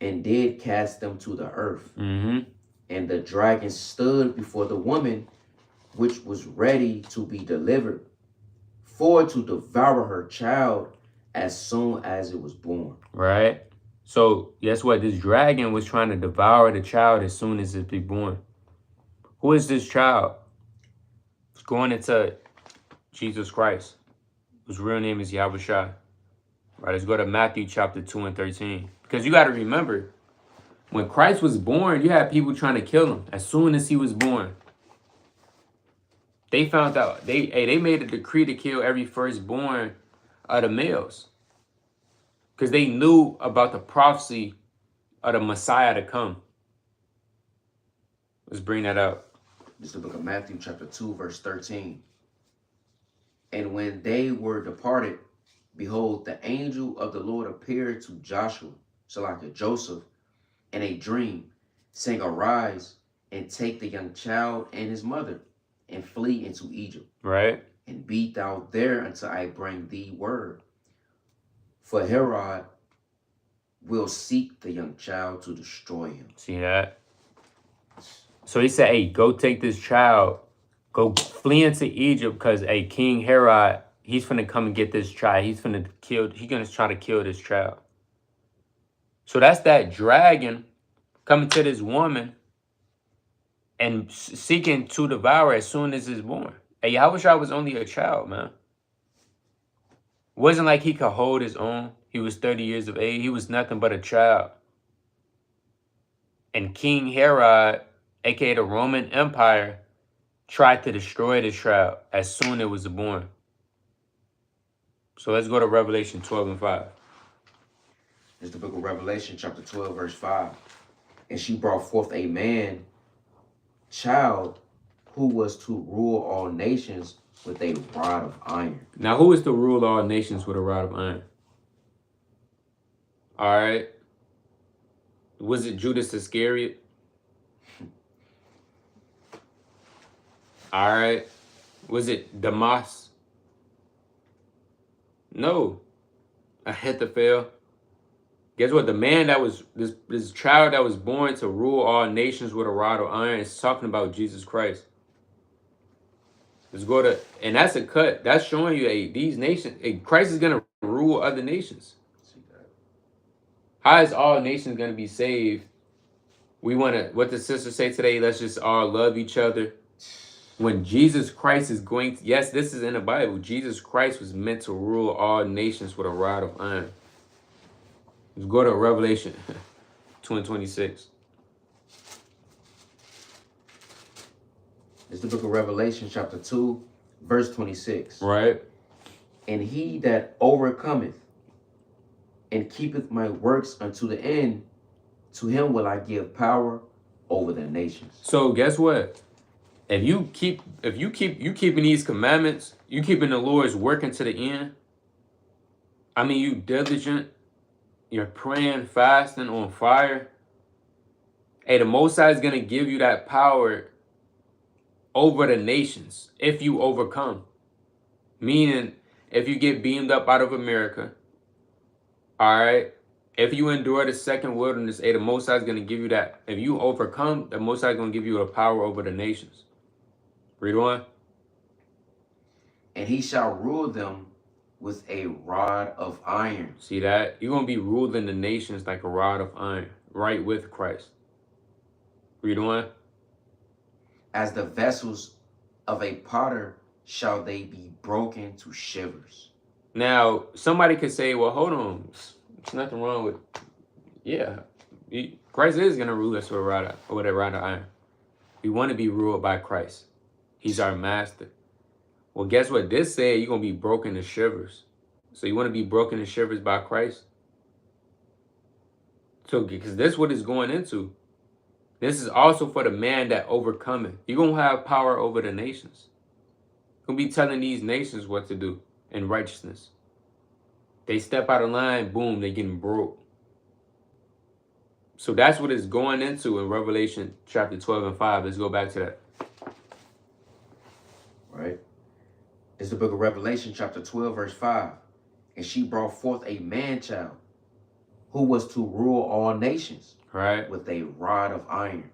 Speaker 2: and did cast them to the earth.
Speaker 1: Mm-hmm.
Speaker 2: And the dragon stood before the woman, which was ready to be delivered, for to devour her child as soon as it was born.
Speaker 1: Right? So guess what? This dragon was trying to devour the child as soon as it be born. Who is this child? It's going into Jesus Christ, whose real name is Yahushua. Right, let's go to Matthew chapter 2 and 13. Because you got to remember, when Christ was born, you had people trying to kill him as soon as he was born. They found out, they made a decree to kill every firstborn of the males. Because they knew about the prophecy of the Messiah to come. Let's bring that up.
Speaker 2: This is the book of Matthew chapter 2, verse 13. And when they were departed, behold, the angel of the Lord appeared to Joseph, in a dream, saying, Arise, and take the young child and his mother, and flee into Egypt.
Speaker 1: Right.
Speaker 2: And be thou there until I bring thee word. For Herod will seek the young child to destroy him.
Speaker 1: See that? So he said, hey, go take this child, go flee into Egypt, because King Herod, he's finna come and get this child. He's gonna try to kill this child. So that's that dragon coming to this woman and seeking to devour as soon as it's born. Hey, Yahushua was only a child, man. It wasn't like he could hold his own. He was 30 years of age. He was nothing but a child. And King Herod aka the Roman Empire, tried to destroy this child as soon as it was born. So let's go to Revelation 12 and 5.
Speaker 2: It's the book of Revelation, chapter 12, verse 5. And she brought forth a man child who was to rule all nations with a rod of iron.
Speaker 1: Now, who is to rule all nations with a rod of iron? All right. Was it Judas Iscariot? All right. Was it Damas? No. Ahithophel. Guess what? The man that was this child that was born to rule all nations with a rod of iron is talking about Jesus Christ. Let's go to, and that's a cut. That's showing you these nations. Christ is gonna rule other nations. How is all nations gonna be saved? We wanna, what the sister say today, let's just all love each other. When Jesus Christ is going to, yes, this is in the Bible. Jesus Christ was meant to rule all nations with a rod of iron. Let's go to Revelation 2 and 26.
Speaker 2: It's the book of Revelation, chapter 2, verse 26.
Speaker 1: Right.
Speaker 2: And he that overcometh and keepeth my works unto the end, to him will I give power over the nations.
Speaker 1: So guess what? If you keeping these commandments, you keeping the Lord's working to the end. I mean, you diligent, you're praying, fasting, on fire. Hey, the Most High is gonna give you that power over the nations if you overcome. Meaning, if you get beamed up out of America, all right. If you endure the second wilderness, hey, the Most High is gonna give you that. If you overcome, the Most High is gonna give you the power over the nations. Read on.
Speaker 2: And he shall rule them with a rod of iron.
Speaker 1: See that? You're going to be ruling the nations like a rod of iron, right with Christ. Read on.
Speaker 2: As the vessels of a potter shall they be broken to shivers.
Speaker 1: Now, somebody could say, well, hold on. There's nothing wrong with, yeah. Christ is going to rule us with a rod of iron. We want to be ruled by Christ. He's our master. Well, guess what? This said you're going to be broken to shivers. So you want to be broken to shivers by Christ? So, because this is what it's going into. This is also for the man that overcometh. You're going to have power over the nations. You're going to be telling these nations what to do in righteousness. They step out of line, boom, they getting broke. So that's what it's going into in Revelation chapter 12 and 5. Let's go back to that.
Speaker 2: Right? It's the book of Revelation, chapter 12, verse 5. And she brought forth a man child who was to rule all nations,
Speaker 1: right,
Speaker 2: with a rod of iron.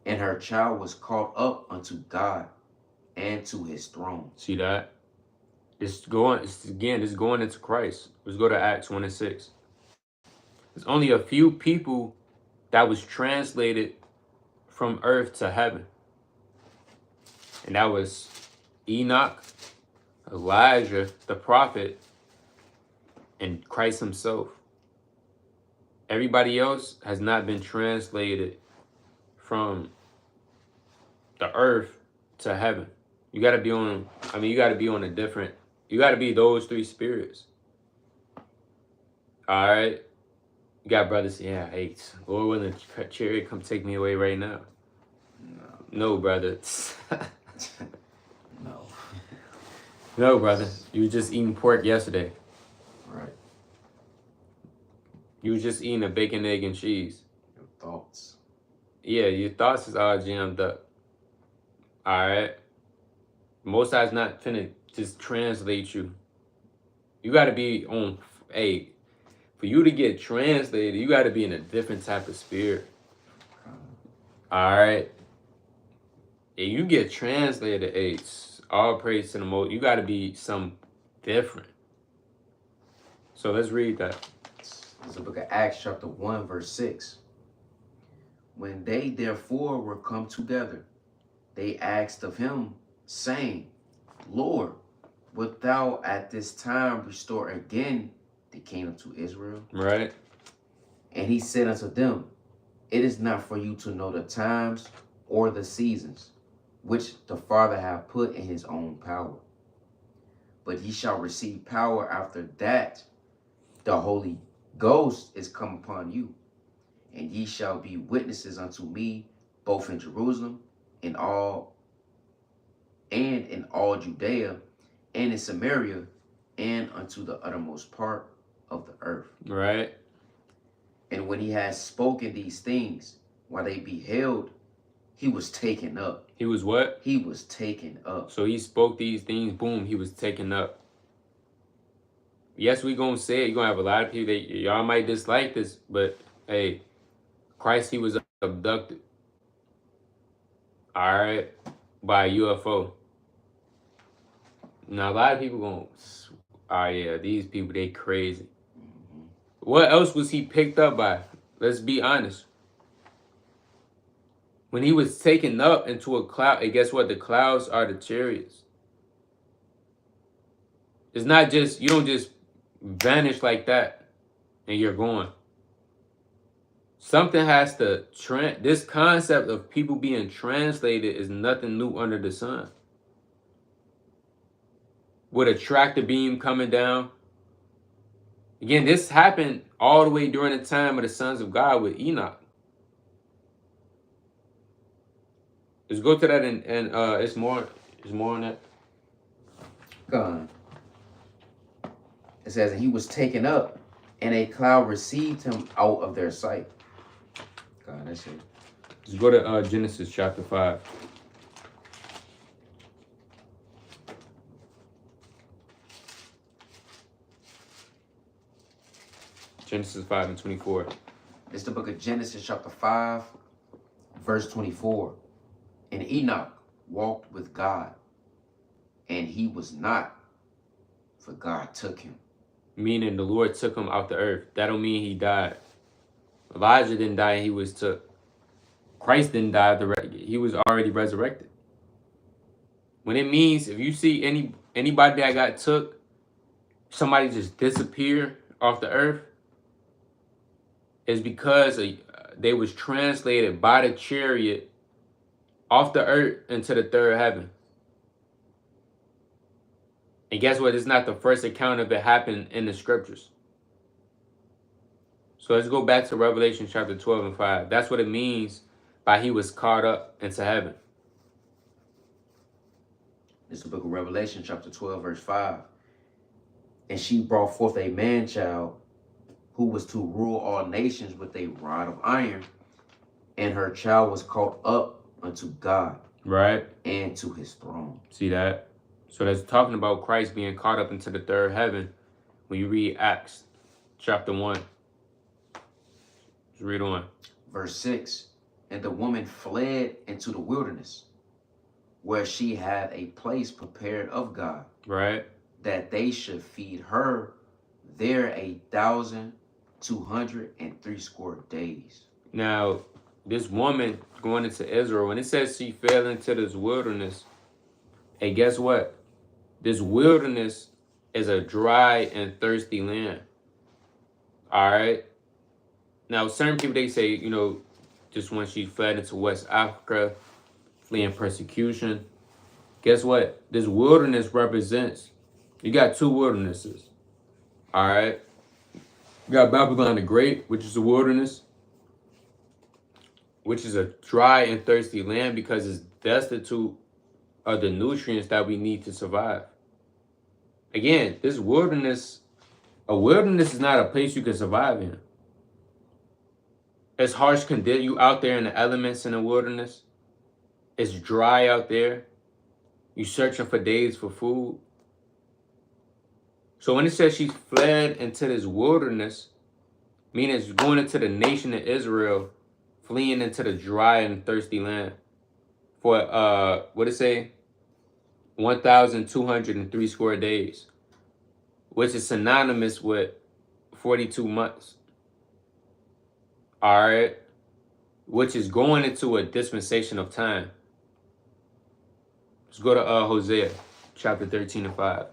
Speaker 2: And her child was caught up unto God and to his throne.
Speaker 1: See that? It's going into Christ. Let's go to Acts 1 and 6. There's only a few people that was translated from earth to heaven. And that was Enoch, Elijah, the prophet, and Christ himself. Everybody else has not been translated from the earth to heaven. You got to be on, you got to be on a different, you got to be those three spirits. All right. You got brothers, yeah, hey, Lord willing, the chariot come take me away right now. No, brother.
Speaker 2: No.
Speaker 1: No, brother. You were just eating pork yesterday.
Speaker 2: Right.
Speaker 1: You were just eating a bacon, egg, and cheese.
Speaker 2: Your thoughts.
Speaker 1: Yeah, your thoughts is all jammed up. All right. Most High's not finna just translate you. You got to be on, hey, for you to get translated, you got to be in a different type of spirit. All right. If you get translated, hey, all praise to the Most. You got to be some different. So let's read that.
Speaker 2: It's the book of Acts, chapter 1, verse 6. When they therefore were come together, they asked of him, saying, Lord, wilt thou at this time restore again the kingdom to Israel?
Speaker 1: Right.
Speaker 2: And he said unto them, It is not for you to know the times or the seasons which the Father hath put in his own power. But ye shall receive power after that the Holy Ghost is come upon you, and ye shall be witnesses unto me both in Jerusalem and in all Judea and in Samaria and unto the uttermost part of the earth.
Speaker 1: Right.
Speaker 2: And when he had spoken these things, while they beheld, he was taken up.
Speaker 1: He was what?
Speaker 2: He was taken up.
Speaker 1: So he spoke these things, boom, he was taken up. Yes, we gonna say it. You're gonna have a lot of people that y'all might dislike this, but hey, Christ, he was abducted. All right, by a UFO. Now a lot of people gonna, oh yeah, these people, they crazy. What else was he picked up by? Let's be honest. When he was taken up into a cloud, and guess what? The clouds are the chariots. It's not just, you don't just vanish like that and you're gone. Something has to, this concept of people being translated is nothing new under the sun. With a tractor beam coming down. Again, this happened all the way during the time of the sons of God with Enoch. Let's go to that and it's more on that.
Speaker 2: God. It says, and he was taken up, and a cloud received him out of their sight. God, that's it.
Speaker 1: Let's go to Genesis chapter 5. Genesis 5 and 24.
Speaker 2: It's the book of Genesis chapter 5, verse 24. And Enoch walked with God, and he was not, for God took him.
Speaker 1: Meaning the Lord took him out the earth. That don't mean he died. Elijah didn't die, he was took. Christ didn't die, he was already resurrected. When it means, if you see anybody that got took, somebody just disappear off the earth, is because they was translated by the chariot off the earth into the third heaven. And guess what? It's not the first account of it happened in the scriptures. So let's go back to Revelation chapter 12 and 5. That's what it means by he was caught up into heaven.
Speaker 2: It's the book of Revelation chapter 12, verse 5. And she brought forth a man-child who was to rule all nations with a rod of iron. And her child was caught up unto God.
Speaker 1: Right.
Speaker 2: And to his throne.
Speaker 1: See that? So that's talking about Christ being caught up into the third heaven. When you read Acts chapter 1. Just read on.
Speaker 2: Verse 6. And the woman fled into the wilderness, where she had a place prepared of God.
Speaker 1: Right.
Speaker 2: That they should feed her there 1,260 days.
Speaker 1: Now, this woman going into Israel, when it says she fell into this wilderness, hey, guess what? This wilderness is a dry and thirsty land. All right. Now, certain people, they say, just when she fled into West Africa, fleeing persecution. Guess what? This wilderness represents, you got two wildernesses. All right. You got Babylon the Great, which is a wilderness, which is a dry and thirsty land because it's destitute of the nutrients that we need to survive. Again, this wilderness, a wilderness is not a place you can survive in. It's harsh conditions. You out there in the elements in the wilderness. It's dry out there. You searching for days for food. So when it says she fled into this wilderness, meaning it's going into the nation of Israel, fleeing into the dry and thirsty land for what it say? 1,203 square days, which is synonymous with 42 months. All right, which is going into a dispensation of time. Let's go to Hosea chapter 13 and 5.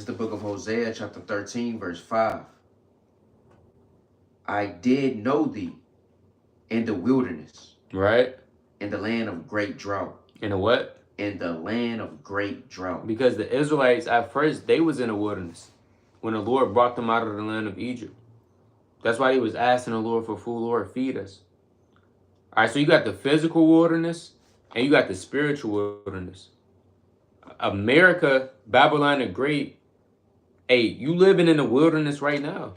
Speaker 2: It's the book of Hosea, chapter 13, verse 5. I did know thee in the wilderness,
Speaker 1: right?
Speaker 2: in the land of great drought.
Speaker 1: In a what?
Speaker 2: In the land of great drought.
Speaker 1: Because the Israelites, at first, they was in the wilderness when the Lord brought them out of the land of Egypt. That's why he was asking the Lord for food. Lord, feed us. All right, so you got the physical wilderness and you got the spiritual wilderness. America, Babylon the Great, hey, you living in the wilderness right now.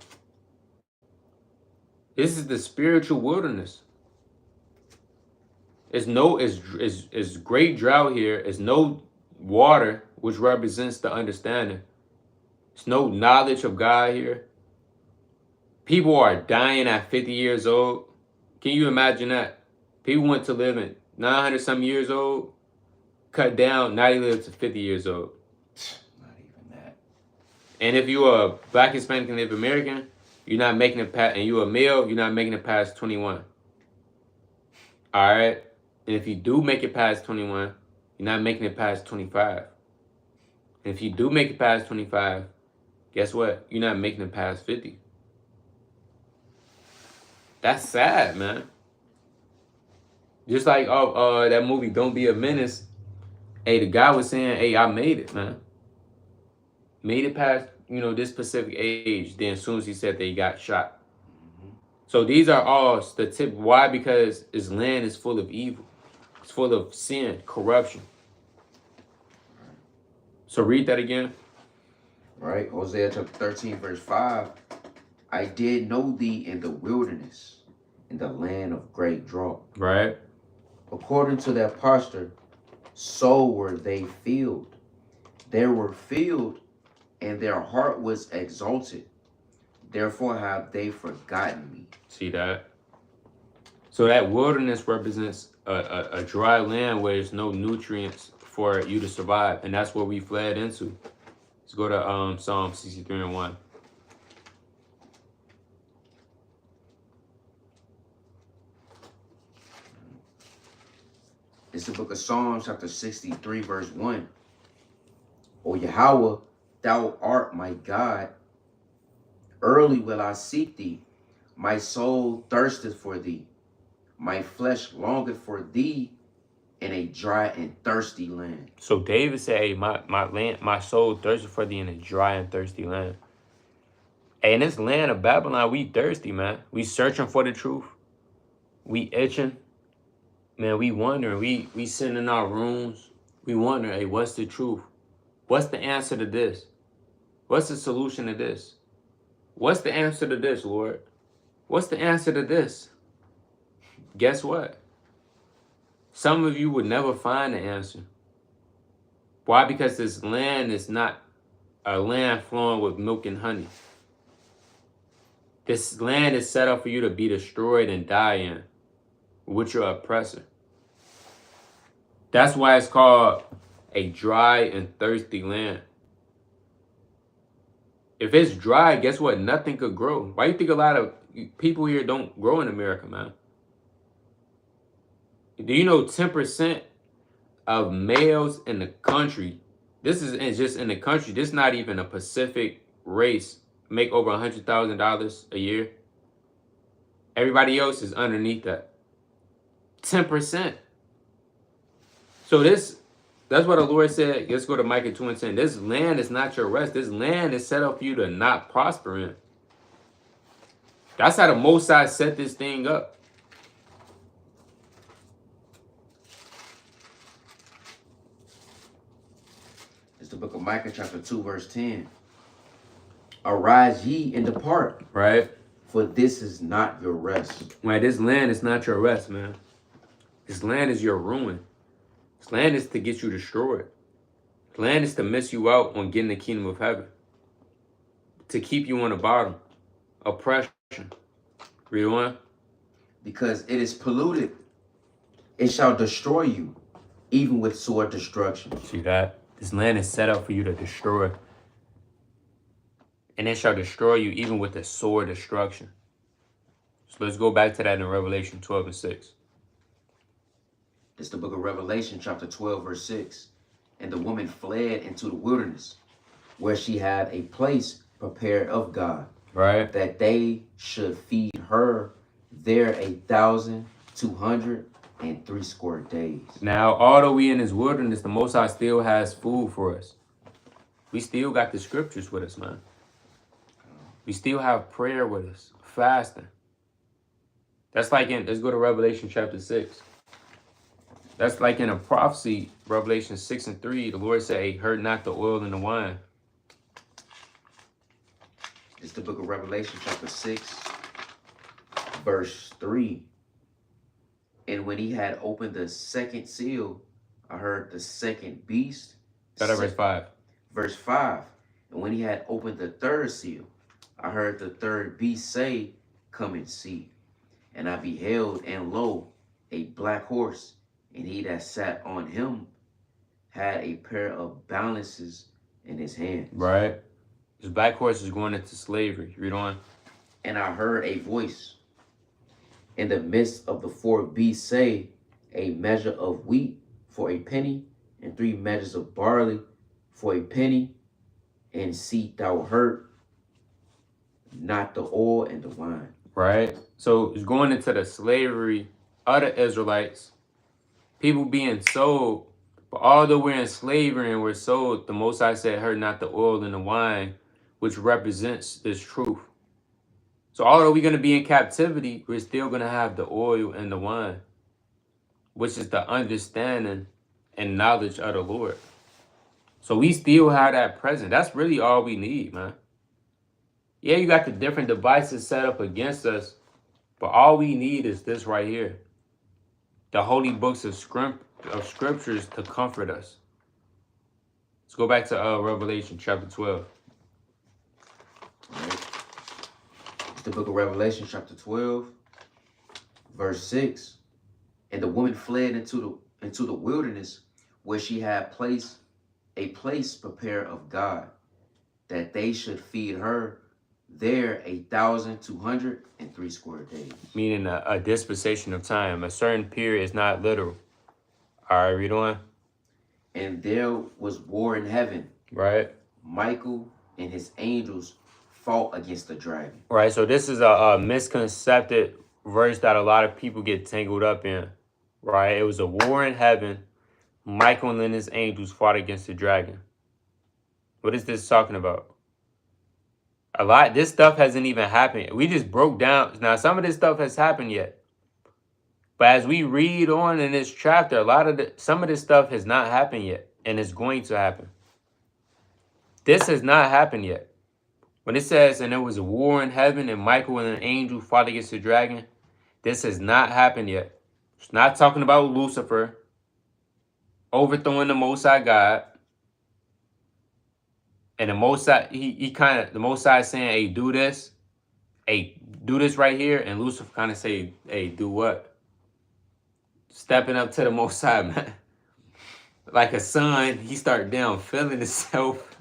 Speaker 1: This is the spiritual wilderness. It's great drought here. It's no water, which represents the understanding. There's no knowledge of God here. People are dying at 50 years old. Can you imagine that? People went to live in 900 some years old, cut down, now they live to 50 years old.
Speaker 2: Not even that.
Speaker 1: And if you're a Black, Hispanic, and Native American, you're not making it past, and you're a male, you're not making it past 21. All right? And if you do make it past 21, you're not making it past 25. And if you do make it past 25, guess what? You're not making it past 50. That's sad, man. Just like, that movie, Don't Be a Menace. Hey, the guy was saying, hey, I made it, man. Made it past, this specific age. Then as soon as he said that, he got shot. So these are all statistics. Why? Because this land is full of evil. It's full of sin, corruption. So read that again.
Speaker 2: Right? Hosea chapter 13, verse 5. I did know thee in the wilderness, in the land of great drought.
Speaker 1: Right.
Speaker 2: According to their posture, so were they filled. They were filled, and their heart was exalted. Therefore have they forgotten me.
Speaker 1: See that? So that wilderness represents a dry land where there's no nutrients for you to survive. And that's where we fled into. Let's go to Psalm 63 and 1.
Speaker 2: It's the book of Psalms, chapter 63, verse 1. O Yahweh, thou art my God. Early will I seek thee. My soul thirsteth for thee. My flesh longeth for thee in a dry and thirsty land.
Speaker 1: So David said, hey, my soul thirsted for thee in a dry and thirsty land. Hey, in this land of Babylon, we thirsty, man. We searching for the truth. We itching. Man, we wondering. We sitting in our rooms. We wonder, hey, what's the truth? What's the answer to this? What's the solution to this? What's the answer to this, Lord? What's the answer to this? Guess what? Some of you would never find the answer. Why? Because this land is not a land flowing with milk and honey. This land is set up for you to be destroyed and die in with your oppressor. That's why it's called a dry and thirsty land. If it's dry, guess what? Nothing could grow. Why do you think a lot of people here don't grow in America, man? Do you know 10% of males in the country, this is just in the country, this is not even a Pacific race, make over $100,000 a year? Everybody else is underneath that. 10%. So that's what the Lord said. Let's go to Micah 2 and 10. This land is not your rest. This land is set up for you to not prosper in. That's how the Most High set this thing up.
Speaker 2: It's the book of Micah chapter 2, verse 10. Arise ye and depart.
Speaker 1: Right?
Speaker 2: For this is not your rest.
Speaker 1: Man, this land is not your rest, man. This land is your ruin. This land is to get you destroyed. This land is to miss you out on getting the kingdom of heaven. To keep you on the bottom. Oppression. Read on.
Speaker 2: Because it is polluted. It shall destroy you, even with sword destruction.
Speaker 1: See that? This land is set up for you to destroy. And it shall destroy you even with the sword destruction. So let's go back to that in Revelation 12 and 6.
Speaker 2: It's the book of Revelation, chapter 12, verse 6. And the woman fled into the wilderness where she had a place prepared of God,
Speaker 1: Right.
Speaker 2: that they should feed her there 1,260 days.
Speaker 1: Now, although we in this wilderness, the Most High still has food for us. We still got the scriptures with us, man. We still have prayer with us, fasting. That's like let's go to Revelation chapter 6. That's like in a prophecy, Revelation 6 and 3. The Lord said, hey, hurt not the oil and the wine.
Speaker 2: It's the book of Revelation chapter 6, verse 3. And when he had opened the second seal, I heard the second beast.
Speaker 1: Start at verse 5.
Speaker 2: Verse 5. And when he had opened the third seal, I heard the third beast say, come and see. And I beheld, and lo, a black horse, and he that sat on him had a pair of balances in his hand.
Speaker 1: Right. This black horse is going into slavery. Read on.
Speaker 2: And I heard a voice in the midst of the four beasts say, a measure of wheat for a penny, and 3 measures of barley for a penny, and see thou hurt not the oil and the wine.
Speaker 1: Right. So it's going into the slavery of the Israelites. People being sold. But although we're in slavery and we're sold, the Most High said, hurt not the oil and the wine, which represents this truth. So although we're going to be in captivity, we're still going to have the oil and the wine, which is the understanding and knowledge of the Lord. So we still have that present. That's really all we need, man. Yeah, you got the different devices set up against us, but all we need is this right here. The holy books of scriptures to comfort us. Let's go back to Revelation chapter 12.
Speaker 2: Right. It's the book of Revelation chapter 12, verse 6. And the woman fled into the wilderness, where she had a place prepared of God, that they should feed her there 1,260 days.
Speaker 1: Meaning a dispensation of time. A certain period is not literal. All right, read on.
Speaker 2: And there was war in heaven.
Speaker 1: Right.
Speaker 2: Michael and his angels fought against the dragon.
Speaker 1: Right, so this is a misconcepted verse that a lot of people get tangled up in. Right, it was a war in heaven. Michael and his angels fought against the dragon. What is this talking about? This stuff hasn't even happened. We just broke down. Now, some of this stuff has happened yet. But as we read on in this chapter, some of this stuff has not happened yet. And it's going to happen. This has not happened yet. When it says, and there was a war in heaven and Michael and an angel fought against the dragon, this has not happened yet. It's not talking about Lucifer overthrowing the Most High God. And the Most High, the Most High is saying, hey, do this. Hey, do this right here. And Lucifer kind of say, hey, do what? Stepping up to the Most High, man. Like a son, he start down feeling himself.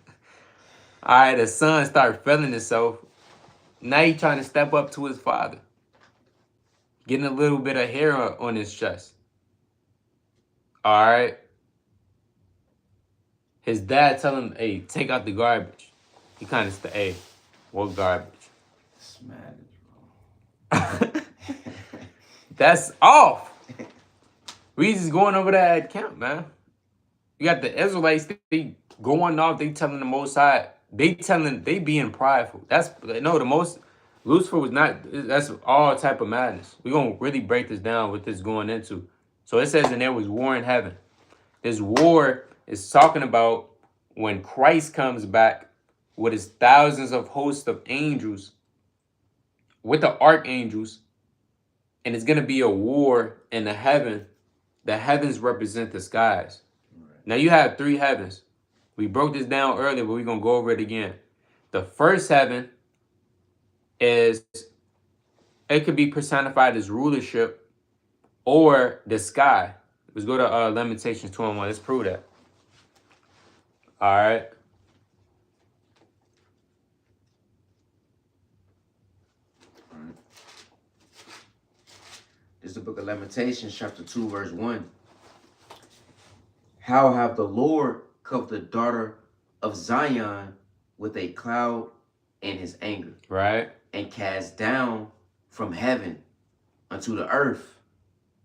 Speaker 1: All right, the son start feeling himself. Now he trying to step up to his father. Getting a little bit of hair on his chest. All right. His dad tell him, hey, take out the garbage. He kind of hey, what garbage?
Speaker 2: Smash, bro.
Speaker 1: That's off. We just going over that at camp, man. You got the Israelites, they going off, they telling the Most High, they being prideful. Lucifer was not, that's all type of madness. We're going to really break this down with this going into. So it says, and there was war in heaven. This war is talking about when Christ comes back with his thousands of hosts of angels, with the archangels, and it's going to be a war in the heaven. The heavens represent the skies. Right. Now you have 3 heavens. We broke this down earlier, but we're going to go over it again. The first heaven it could be personified as rulership or the sky. Let's go to Lamentations 2:1. Let's prove that. All right.
Speaker 2: This is the book of Lamentations, chapter 2, verse 1. How have the Lord covered the daughter of Zion with a cloud in his anger,
Speaker 1: right?
Speaker 2: and cast down from heaven unto the earth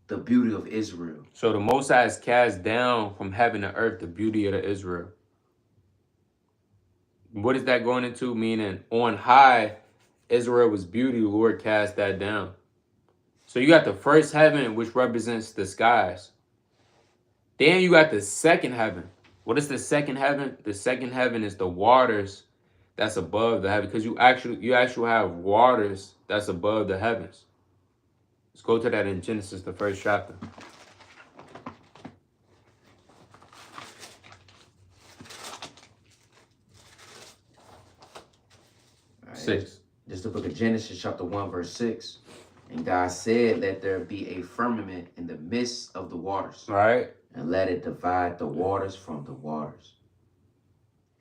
Speaker 2: the beauty of Israel.
Speaker 1: So the Most High has cast down from heaven to earth the beauty of the Israel. What is that going into? Meaning on high, Israel was beauty, the Lord cast that down. So you got the first heaven, which represents the skies. Then you got the second heaven. What is the second heaven? The second heaven is the waters that's above the heaven. Because you actually have waters that's above the heavens. Let's go to that in Genesis, the first chapter.
Speaker 2: All right.
Speaker 1: 6.
Speaker 2: This is the book of Genesis, chapter 1, verse 6. And God said, let there be a firmament in the midst of the waters,
Speaker 1: Right?
Speaker 2: and let it divide the waters from the waters.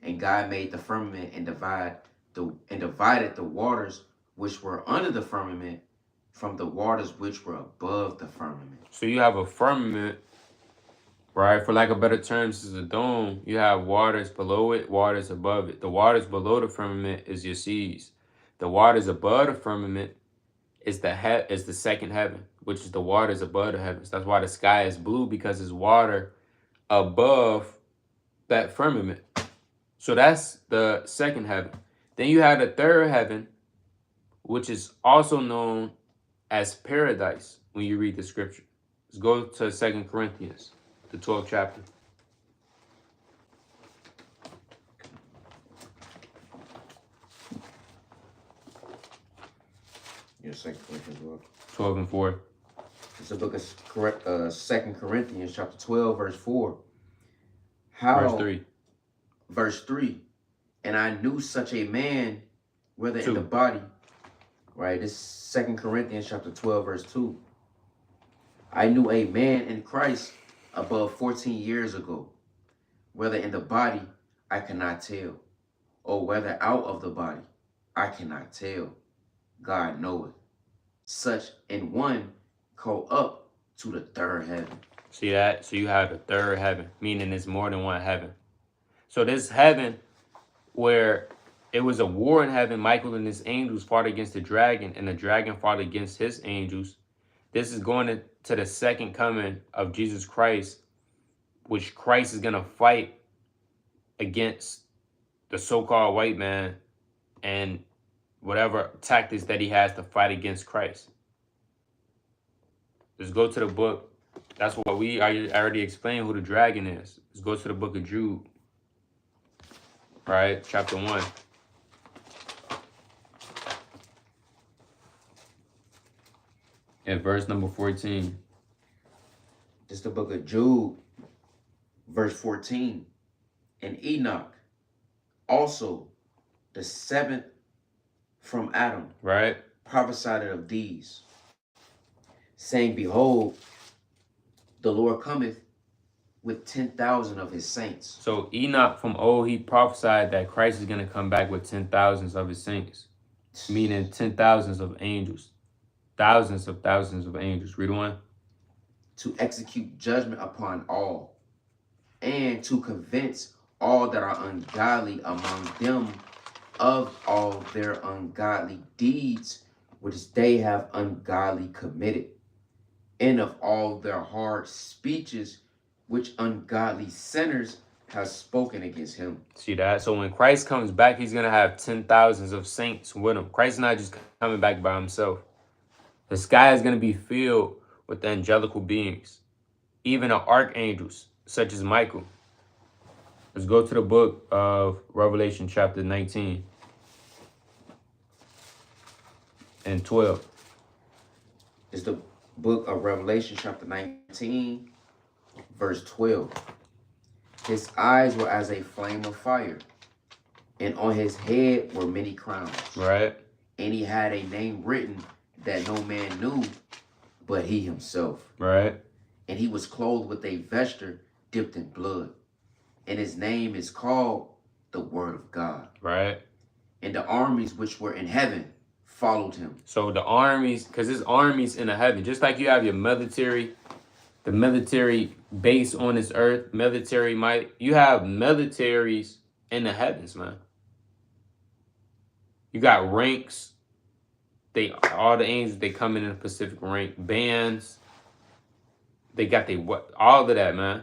Speaker 2: And God made the firmament and divided the waters which were under the firmament from the waters which were above the firmament.
Speaker 1: So you have a firmament, right? For lack of better terms, is a dome. You have waters below it, waters above it. The waters below the firmament is your seas. The waters above the firmament is the second heaven, which is the waters above the heavens. That's why the sky is blue, because it's water above that firmament. So that's the second heaven. Then you have the third heaven, which is also known as paradise when you read the scripture. Let's go to 2 Corinthians, the 12th chapter.
Speaker 2: Your second Corinthians book.
Speaker 1: 12 and 4.
Speaker 2: It's the book of 2 Corinthians, chapter 12, verse 4. How,
Speaker 1: Verse 3.
Speaker 2: Verse 3. And I knew such a man, whether
Speaker 1: 2.
Speaker 2: in the body, right? This 2 Corinthians, chapter 12, verse 2. I knew a man in Christ above 14 years ago, whether in the body, I cannot tell, or whether out of the body, I cannot tell. God knoweth. Such in one go up to the third heaven.
Speaker 1: See that? So you have the third heaven, meaning it's more than one heaven. So this heaven where it was a war in heaven, Michael and his angels fought against the dragon, and the dragon fought against his angels. This is going to the second coming of Jesus Christ, which Christ is going to fight against the so-called white man and whatever tactics that he has to fight against Christ. Let's go to the book. That's what I already explained who the dragon is. Let's go to the book of Jude. Right, chapter 1. At verse number 14.
Speaker 2: This is the book of Jude, verse 14. And Enoch, also the seventh from Adam,
Speaker 1: Right.
Speaker 2: prophesied of these, saying, behold, the Lord cometh with 10,000 of his saints.
Speaker 1: So Enoch from old, he prophesied that Christ is going to come back with 10,000s of his saints, meaning 10,000s of angels, thousands of angels. Read on.
Speaker 2: To execute judgment upon all, and to convince all that are ungodly among them of all their ungodly deeds which they have ungodly committed, and of all their hard speeches which ungodly sinners have spoken against him.
Speaker 1: See that? So when Christ comes back, he's going to have 10,000s of saints with him. Christ is not just coming back by himself. The sky is going to be filled with angelical beings, even the archangels, such as Michael. Let's go to the book of Revelation chapter 19 and 12.
Speaker 2: It's the book of Revelation chapter 19, verse 12. His eyes were as a flame of fire, and on his head were many crowns.
Speaker 1: Right.
Speaker 2: And he had a name written that no man knew but he himself.
Speaker 1: Right.
Speaker 2: And he was clothed with a vesture dipped in blood. And his name is called the Word of God.
Speaker 1: Right.
Speaker 2: And the armies which were in heaven followed him.
Speaker 1: So the armies, because there's armies in the heaven, just like you have your military, the military base on this earth, military might, you have militaries in the heavens, man. You got ranks. All the angels, they come in a specific rank. Bands. They got all of that, man.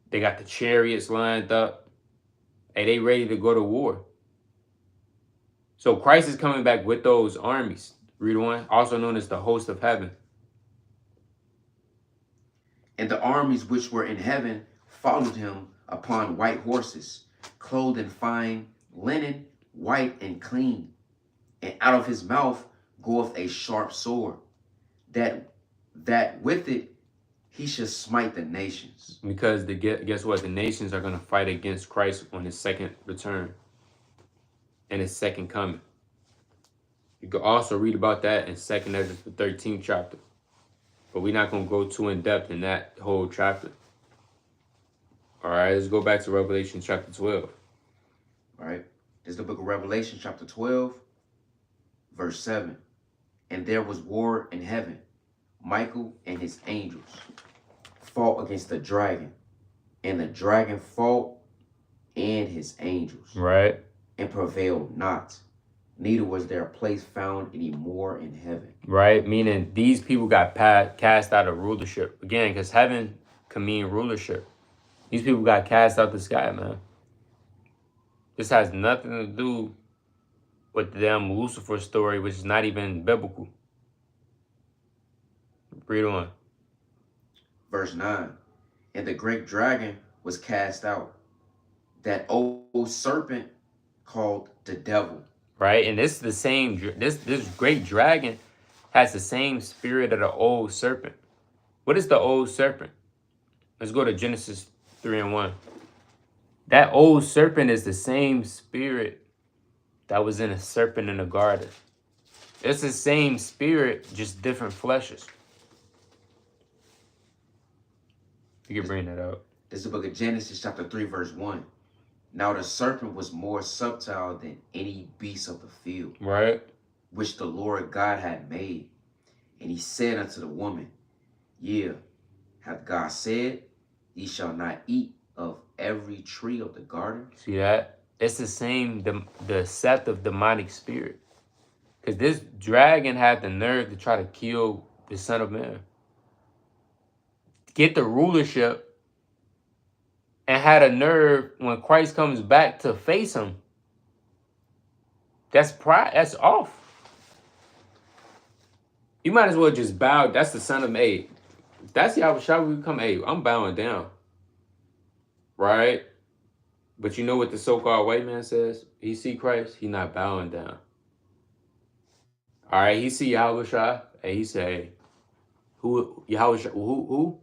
Speaker 1: They got the chariots lined up. Hey, they ready to go to war. So Christ is coming back with those armies. Read on. Also known as the host of heaven.
Speaker 2: And the armies which were in heaven followed him upon white horses, clothed in fine linen, white and clean. And out of his mouth goeth a sharp sword, that with it he should smite the nations.
Speaker 1: Because guess what? The nations are going to fight against Christ on his second return and his second coming. You can also read about that in 2 Ezra, the 13th chapter. But we're not going to go too in depth in that whole chapter. All right, let's go back to Revelation chapter 12.
Speaker 2: All right, this is the book of Revelation chapter 12, verse 7. And there was war in heaven. Michael and his angels fought against the dragon, and the dragon fought and his angels.
Speaker 1: Right.
Speaker 2: And prevailed not. Neither was there a place found any more in heaven.
Speaker 1: Right, meaning these people got cast out of rulership. Again, because heaven can mean rulership. These people got cast out the sky, man. This has nothing to do with the damn Lucifer story, which is not even biblical. Read on.
Speaker 2: Verse 9. And the great dragon was cast out, that old serpent called the devil.
Speaker 1: Right, and this is the same. This great dragon has the same spirit of the old serpent. What is the old serpent? Let's go to Genesis 3:1. That old serpent is the same spirit that was in a serpent in the garden. It's the same spirit, just different fleshes. You can bring that out.
Speaker 2: This is the book of Genesis chapter 3, verse 1. Now the serpent was more subtle than any beast of the field,
Speaker 1: Right.
Speaker 2: which the Lord God had made. And he said unto the woman, Yea, hath God said, Ye shall not eat of every tree of the garden?
Speaker 1: See that? It's the same, the set of demonic spirit. Because this dragon had the nerve to try to kill the Son of Man. Get the rulership, and had a nerve when Christ comes back to face him. That's pride. That's off. You might as well just bow. That's the Son of Man. That's how we become. Hey, I'm bowing down. Right? But you know what the so-called white man says? He see Christ, he not bowing down. All right, he see Yahushua, and he say, who, Yahushua, who?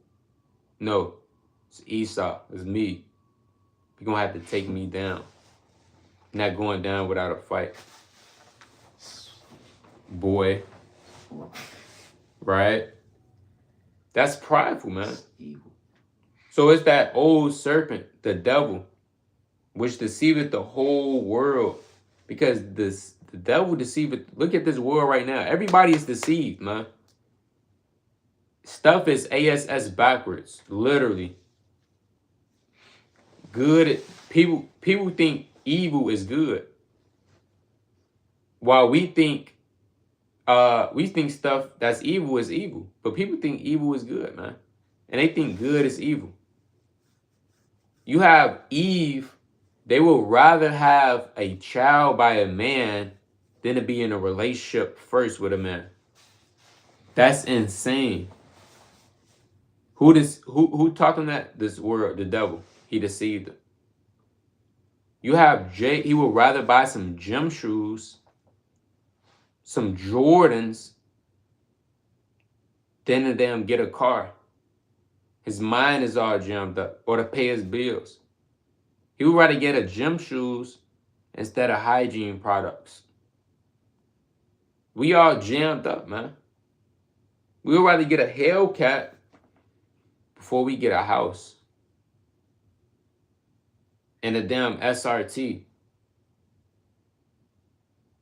Speaker 1: No, it's Esau, it's me. You're going to have to take me down. You're not going down without a fight. Boy. Right? That's prideful, man.
Speaker 2: Evil.
Speaker 1: So it's that old serpent, the devil, which deceiveth the whole world. Because the devil deceiveth. Look at this world right now. Everybody is deceived, man. Stuff is ASS backwards, literally. Good people think evil is good, while we think stuff that's evil is evil. But people think evil is good, man, and they think good is evil. You have Eve; they will rather have a child by a man than to be in a relationship first with a man. That's insane. Who taught them that? This world, the devil. He deceived them. You have Jay. He would rather buy some gym shoes, some Jordans, than to damn get a car. His mind is all jammed up, or to pay his bills. He would rather get a gym shoes instead of hygiene products. We all jammed up, man. We would rather get a Hellcat before we get a house and a damn SRT.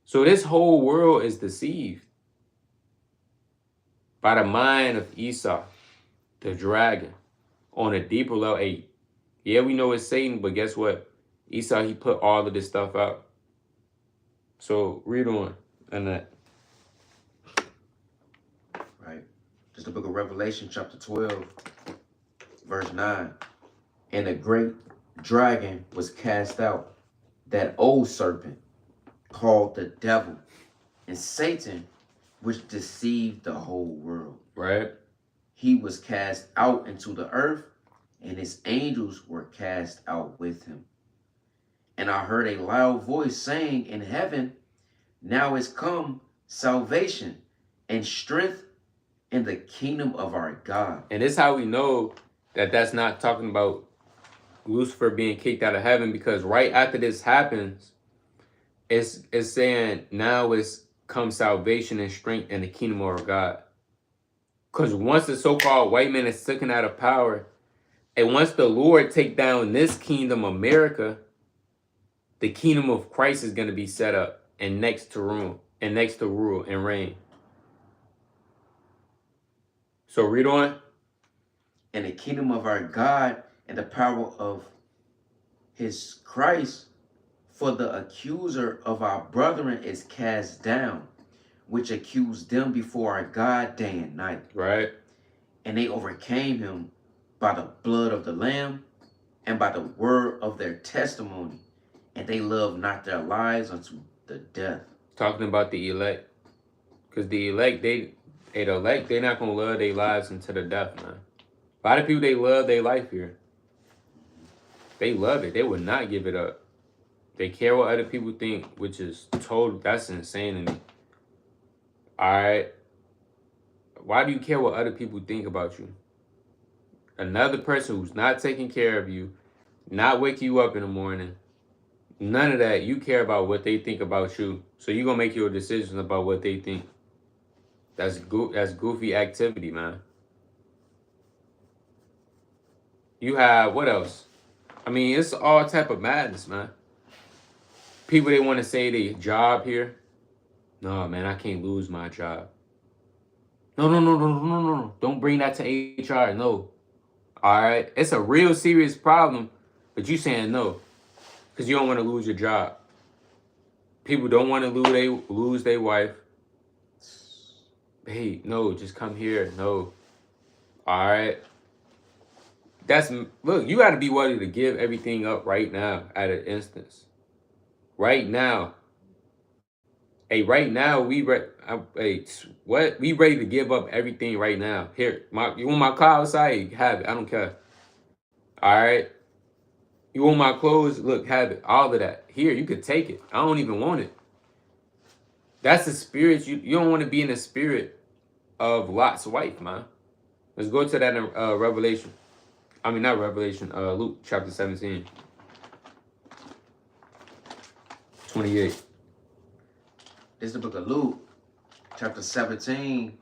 Speaker 1: So this whole world is deceived by the mind of Esau, the dragon, on a deeper level. Hey, yeah, we know it's Satan, but guess what? Esau, he put all of this stuff out. So read on and that.
Speaker 2: Right. Just the book of Revelation, chapter 12, verse 9. And a great dragon was cast out, that old serpent called the devil and Satan, which deceived the whole world.
Speaker 1: Right.
Speaker 2: He was cast out into the earth, and his angels were cast out with him. And I heard a loud voice saying in heaven, now is come salvation and strength in the kingdom of our God.
Speaker 1: And this is how we know that that's not talking about Lucifer being kicked out of heaven, because right after this happens, it's saying now is come salvation and strength in the kingdom of our God. Because once the so-called white man is taken out of power, and once the Lord take down this kingdom, America, the kingdom of Christ is going to be set up and next to rule and reign. So read on.
Speaker 2: And the kingdom of our God and the power of his Christ, for the accuser of our brethren is cast down, which accused them before our God day and night.
Speaker 1: Right.
Speaker 2: And they overcame him by the blood of the Lamb and by the word of their testimony. And they loved not their lives unto the death.
Speaker 1: Talking about the elect. Because the elect, they're not going to love their lives until the death, man. A lot of people, they love their life here. They love it. They would not give it up. They care what other people think, which is that's insane to me. All right. Why do you care what other people think about you? Another person who's not taking care of you, not waking you up in the morning, none of that. You care about what they think about you. So you're going to make your decisions about what they think. That's goofy activity, man. You have, what else? I mean, it's all type of madness, man. People, they want to say their job here. No, man, I can't lose my job. No. Don't bring that to HR. No. All right? It's a real serious problem, but you saying no because you don't want to lose your job. People don't want to lose their wife. Hey, no, just come here. No. All right? Look, you got to be willing to give everything up right now at an instance. Right now. Hey, right now, we ready to give up everything right now. Here, you want my car outside? Have it. I don't care. All right? You want my clothes? Look, have it. All of that. Here, you could take it. I don't even want it. That's the spirit. You don't want to be in the spirit of Lot's wife, man. Let's go to that in Revelation. I mean, not Revelation, Luke chapter 17. 28.
Speaker 2: This is the book of Luke, chapter 17,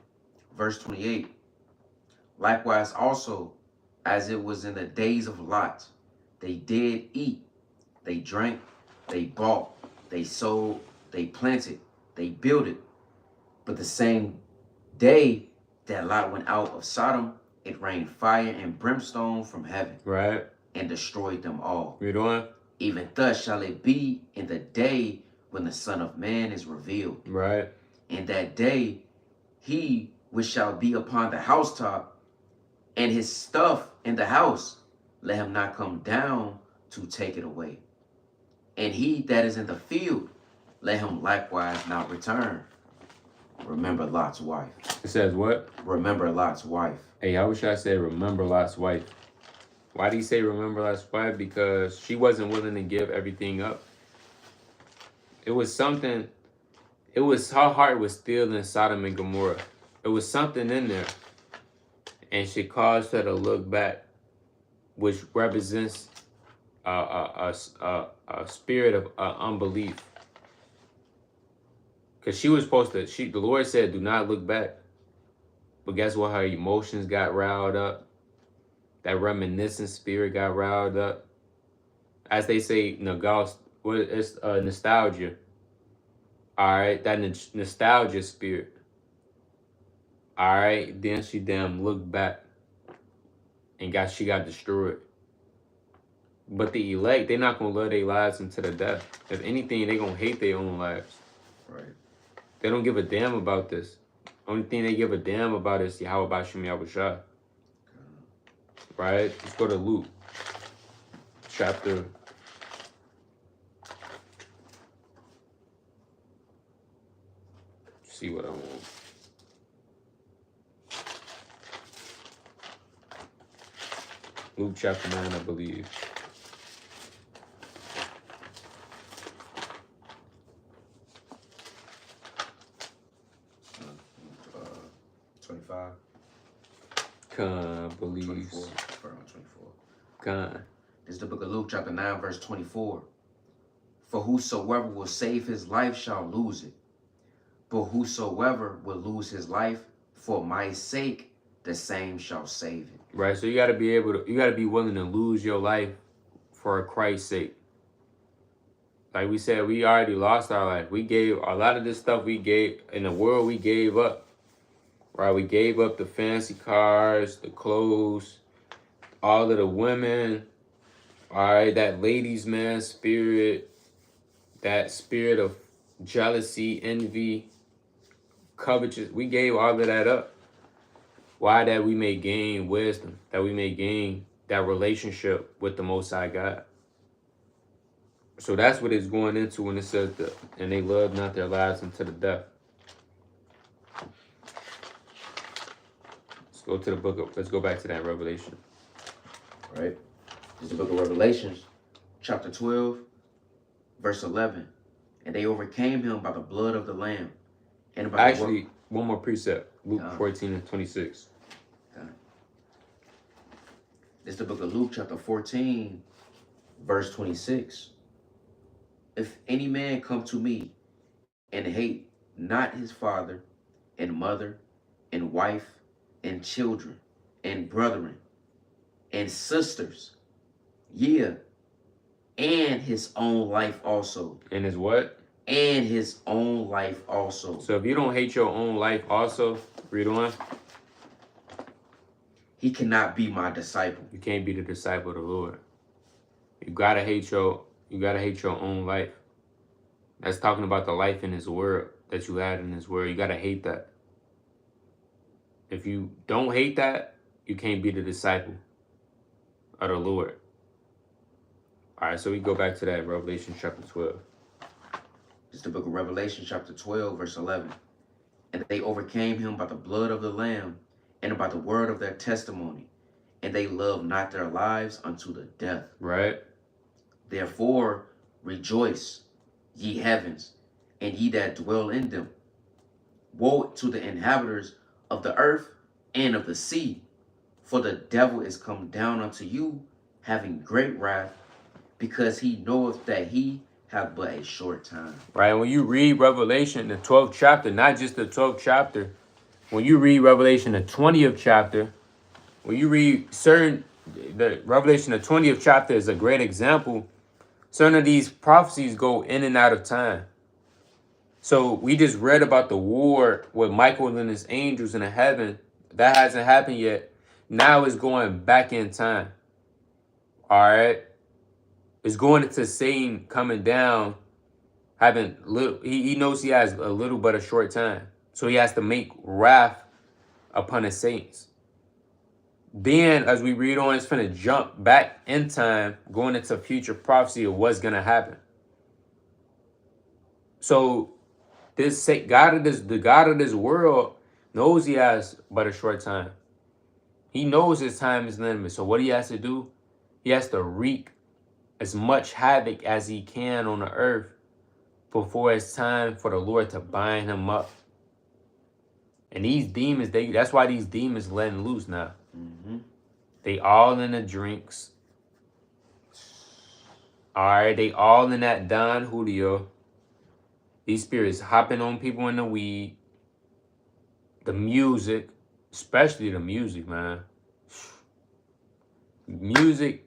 Speaker 2: verse 28. Likewise also, as it was in the days of Lot, they did eat, they drank, they bought, they sold, they planted, they builded. But the same day that Lot went out of Sodom, it rained fire and brimstone from heaven.
Speaker 1: Right.
Speaker 2: And destroyed them all.
Speaker 1: Read on.
Speaker 2: Even thus shall it be in the day when the Son of Man is revealed.
Speaker 1: Right.
Speaker 2: In that day, he which shall be upon the housetop and his stuff in the house, let him not come down to take it away. And he that is in the field, let him likewise not return. Remember Lot's wife.
Speaker 1: It says what?
Speaker 2: Remember Lot's wife.
Speaker 1: Hey, I wish I said remember Lot's wife. Why do you say remember Lot's wife? Because she wasn't willing to give everything up. It was something, her heart was still in Sodom and Gomorrah. It was something in there. And she caused her to look back, which represents a spirit of unbelief. Because she was supposed to, the Lord said, do not look back. But guess what? Her emotions got riled up. That reminiscent spirit got riled up. As they say, it's nostalgia. All right, that nostalgia spirit. All right, then she looked back and she got destroyed. But the elect, they're not going to love their lives until the death. If anything, they're going to hate their own lives.
Speaker 2: Right.
Speaker 1: They don't give a damn about this. Only thing they give a damn about is Yahweh Bashim Yahushua. Right? Let's go to Luke. Chapter. See what I want. Luke chapter 9, I believe.
Speaker 2: Uh, 25.
Speaker 1: Con, believes.
Speaker 2: 24. 24.
Speaker 1: Con.
Speaker 2: This is the book of Luke, chapter 9, verse 24. For whosoever will save his life shall lose it. But whosoever will lose his life for my sake, the same shall save it.
Speaker 1: Right, so you got to be able to, you got to be willing to lose your life for Christ's sake. Like we said, we already lost our life. We gave a lot of this stuff we gave in the world, we gave up. Right, we gave up the fancy cars, the clothes, all of the women. All right, that ladies' man spirit, that spirit of jealousy, envy, covetous. We gave all of that up. Why? That we may gain wisdom, that we may gain that relationship with the Most High God. So that's what it's going into when it says that, and they love not their lives unto the death. Let's go to the book of, let's go back to that Revelation.
Speaker 2: Right? This is the book of Revelations, chapter 12, verse 11. And they overcame him by the blood of the Lamb. And by
Speaker 1: Actually, one more precept, Luke 14 and 26.
Speaker 2: This is the book of Luke, chapter 14, verse 26. If any man come to me and hate not his father and mother and wife and children and brethren and sisters, yeah, and his own life also.
Speaker 1: And his what?
Speaker 2: And his own life also.
Speaker 1: So if you don't hate your own life also, read on.
Speaker 2: He cannot be my disciple.
Speaker 1: You can't be the disciple of the Lord. You gotta hate your own life. That's talking about the life in his word that you had in his word. You gotta hate that. If you don't hate that, you can't be the disciple of the Lord. All right, so we go back to that Revelation chapter 12.
Speaker 2: It's the book of Revelation chapter 12, verse 11. And they overcame him by the blood of the Lamb and by the word of their testimony. And they loved not their lives unto the death.
Speaker 1: Right.
Speaker 2: Therefore rejoice, ye heavens, and ye that dwell in them. Woe to the inhabitants of the earth and of the sea, for the devil is come down unto you, having great wrath, because he knoweth that he have but a short time.
Speaker 1: Right. When you read Revelation, the 12th chapter, not just the 12th chapter, when you read Revelation, the 20th chapter, when you read the Revelation, the 20th chapter is a great example. Certain of these prophecies go in and out of time. So we just read about the war with Michael and his angels in the heaven. That hasn't happened yet. Now it's going back in time. All right. It's going into Satan coming down, having little. He knows he has a little but a short time. So he has to make wrath upon his saints. Then, as we read on, it's going to jump back in time, going into future prophecy of what's going to happen. So, the God of this world knows he has but a short time. He knows his time is limited. So, what he has to do, he has to wreak as much havoc as he can on the earth before it's time for the Lord to bind him up. And these demons, that's why these demons letting loose now.
Speaker 2: Mm-hmm.
Speaker 1: They all in the drinks. All right, they all in that Don Julio. These spirits hopping on people in the weed. The music, especially the music, man. Music.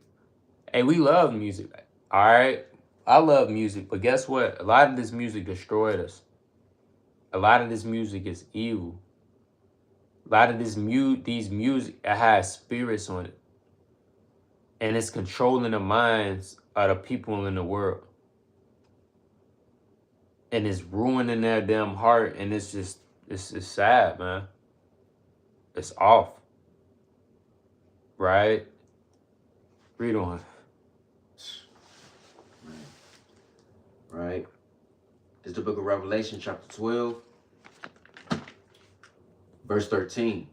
Speaker 1: Hey, we love music. All right, I love music, but guess what? A lot of this music destroyed us. A lot of this music is evil. A lot of these music has spirits on it. And it's controlling the minds of the people in the world. and it's ruining their damn heart, and it's just it's sad, man. It's off, right? Read on.
Speaker 2: Right. It's the book of Revelation, chapter 12, verse 13.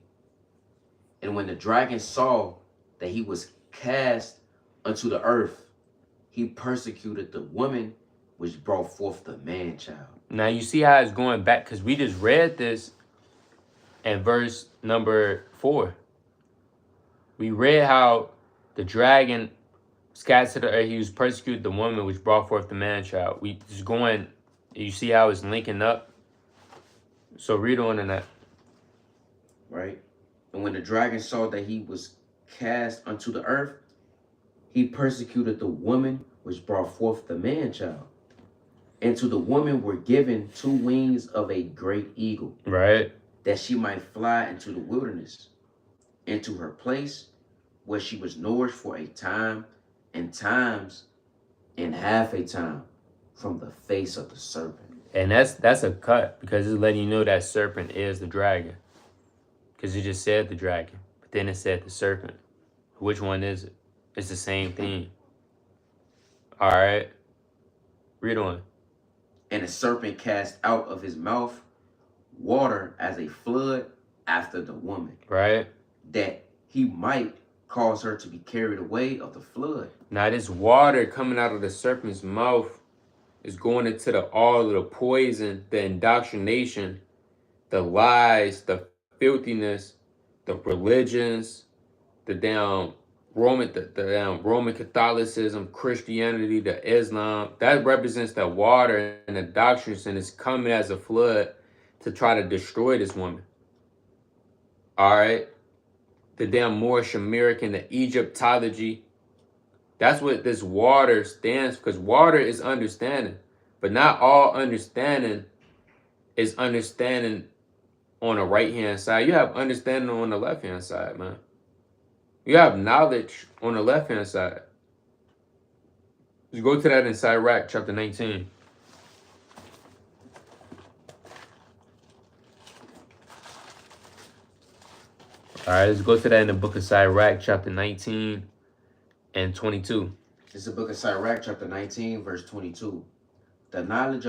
Speaker 2: And when the dragon saw that he was cast unto the earth, he persecuted the woman which brought forth the man child.
Speaker 1: Now you see how it's going back, because we just read this in verse number 4. We read how the dragon scattered to the earth, he was persecuted the woman which brought forth the man child. We just going, you see how it's linking up? So read on in that.
Speaker 2: Right? And when the dragon saw that he was cast unto the earth, he persecuted the woman which brought forth the man child. And to the woman were given 2 wings of a great eagle,
Speaker 1: Right?
Speaker 2: that she might fly into the wilderness, into her place where she was nourished for a time and times and half a time from the face of the serpent.
Speaker 1: And that's a cut, because it's letting you know that serpent is the dragon. Because it just said the dragon, but then it said the serpent. Which one is it? It's the same thing. All right. Read on.
Speaker 2: And the serpent cast out of his mouth water as a flood after the woman,
Speaker 1: Right?
Speaker 2: that he might cause her to be carried away of the flood.
Speaker 1: Now this water coming out of the serpent's mouth is going into all of the poison, the indoctrination, the lies, the filthiness, the religions, the damn Roman Catholicism, Christianity, the Islam. That represents the water and the doctrines, and it's coming as a flood to try to destroy this woman. All right? The damn Moorish American, the Egyptology. That's what this water stands for, because water is understanding. But not all understanding is understanding on the right-hand side. You have understanding on the left-hand side, man. You have knowledge on the left-hand side. Just go to that in Sirach, chapter 19. All right, let's go to that in the book of Sirach, chapter 19 and 22.
Speaker 2: It's the book of Sirach, chapter 19, verse 22. The knowledge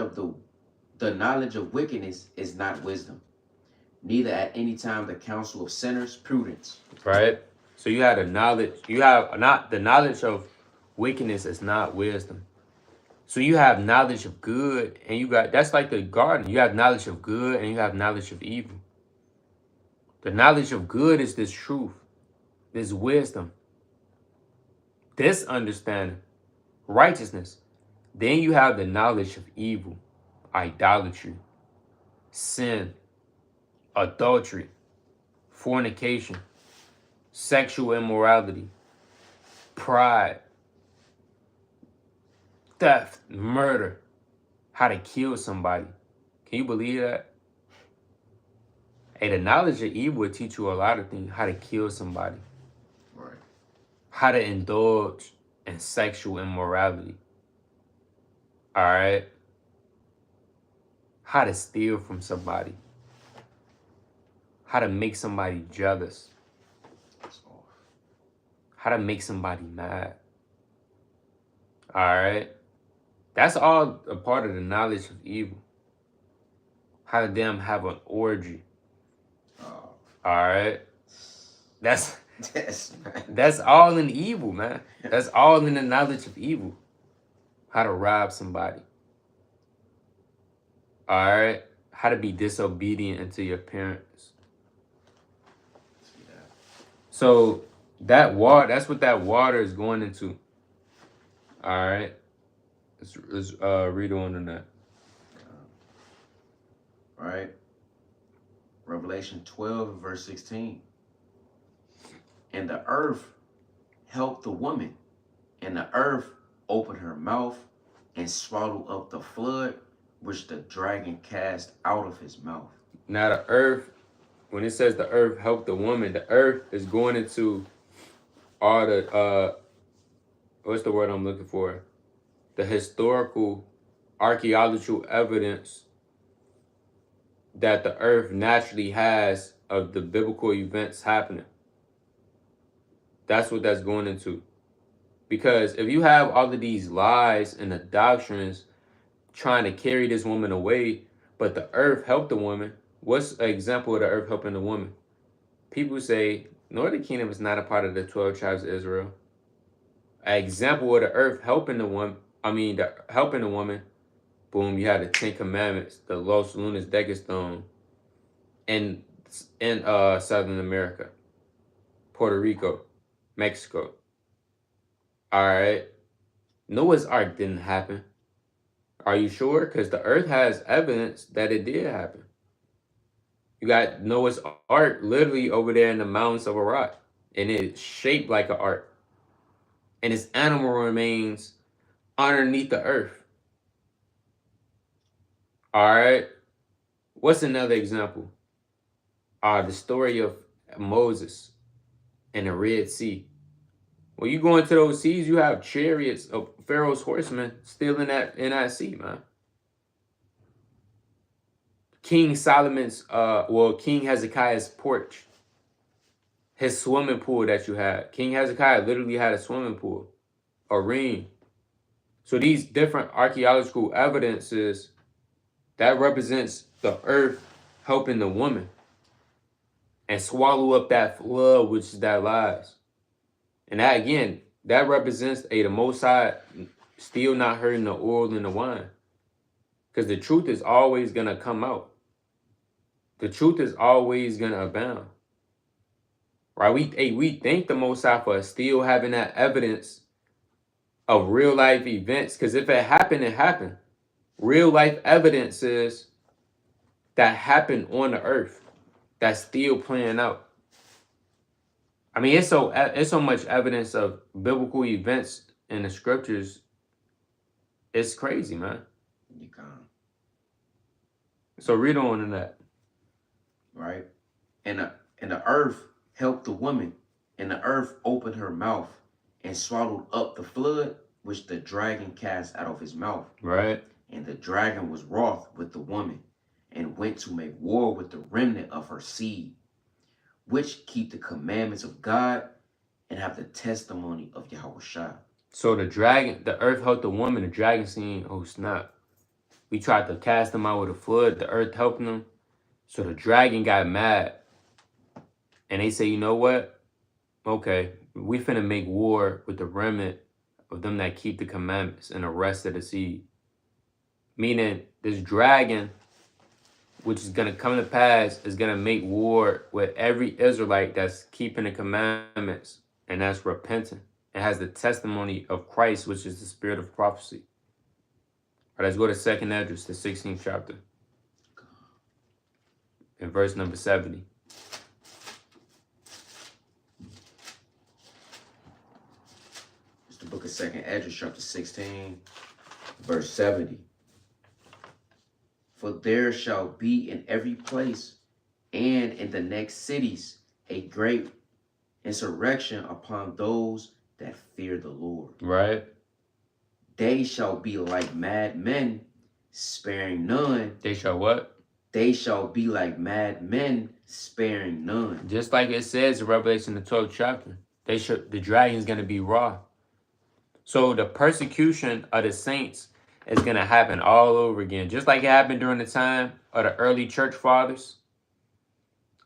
Speaker 2: of wickedness is not wisdom, neither at any time the counsel of sinners prudence.
Speaker 1: Right? So you have the knowledge. You have not the knowledge of wickedness is not wisdom. So you have knowledge of good, and you got, that's like the garden. You have knowledge of good and you have knowledge of evil. The knowledge of good is this truth, this wisdom, this understanding, righteousness. Then you have the knowledge of evil, idolatry, sin, adultery, fornication, sexual immorality, pride, theft, murder, how to kill somebody. Can you believe that? Hey, the knowledge of evil will teach you a lot of things. How to kill somebody.
Speaker 2: Right.
Speaker 1: How to indulge in sexual immorality. All right? How to steal from somebody. How to make somebody jealous. How to make somebody mad. All right? That's all a part of the knowledge of evil. How to damn have an orgy. All right? That's all in evil, man. That's all in the knowledge of evil. How to rob somebody. All right? How to be disobedient to your parents. So that water, that's what that water is going into. All right? Let's read on in that.
Speaker 2: All right. Revelation 12, verse 16. And the earth helped the woman, and the earth opened her mouth and swallowed up the flood which the dragon cast out of his mouth.
Speaker 1: Now the earth, when it says the earth helped the woman, the earth is going into all the, what's the word I'm looking for? The historical archaeological evidence that the earth naturally has of the biblical events happening. That's what that's going into. Because if you have all of these lies and the doctrines trying to carry this woman away, but the earth helped the woman, what's an example of the earth helping the woman? People say Northern Kingdom is not a part of the 12 tribes of Israel. An example of the earth helping the woman, helping the woman, boom, you had the Ten Commandments, the Los Lunas Decastone, in Southern America, Puerto Rico, Mexico. All right. Noah's Ark didn't happen. Are you sure? Because the earth has evidence that it did happen. You got Noah's Ark literally over there in the mountains of Iraq, and it's shaped like an ark. And its animal remains underneath the earth. All right. What's another example? The story of Moses and the Red Sea. When you go into those seas, you have chariots of Pharaoh's horsemen still in that sea, man. King Hezekiah's porch, his swimming pool that you had. King Hezekiah literally had a swimming pool, a ring. So these different archaeological evidences, that represents the earth helping the woman and swallow up that flood, which is that lies. And that, again, that represents the Most High still not hurting the oil and the wine. Because the truth is always going to come out. The truth is always going to abound. Right? We thank the Most High for still having that evidence of real life events. Because if it happened, it happened. Real life evidence is that happened on the earth that's still playing out. I mean, it's so much evidence of biblical events in the scriptures. It's crazy, man.
Speaker 2: You can't.
Speaker 1: So read on in that.
Speaker 2: Right? And the earth helped the woman, and the earth opened her mouth and swallowed up the flood which the dragon cast out of his mouth.
Speaker 1: Right.
Speaker 2: And the dragon was wroth with the woman, and went to make war with the remnant of her seed, which keep the commandments of God and have the testimony of Yahushua.
Speaker 1: So the earth helped the woman, the dragon seen, oh snap. We tried to cast them out with a flood, the earth helping them. So the dragon got mad. And they say, you know what? Okay, we finna make war with the remnant of them that keep the commandments and the rest of the seed. Meaning this dragon, which is going to come to pass, is going to make war with every Israelite that's keeping the commandments and that's repentant and has the testimony of Christ, which is the spirit of prophecy. All right, let's go to 2nd Esdras, the 16th chapter, in verse number 70.
Speaker 2: It's the book of 2nd Esdras, chapter 16, verse 70. For there shall be in every place and in the next cities a great insurrection upon those that fear the Lord.
Speaker 1: Right.
Speaker 2: They shall be like mad men, sparing none.
Speaker 1: They shall what?
Speaker 2: They shall be like mad men, sparing none.
Speaker 1: Just like it says in Revelation, the 12th chapter, the dragon's going to be raw. So the persecution of the saints is going to happen all over again. Just like it happened during the time of the early church fathers.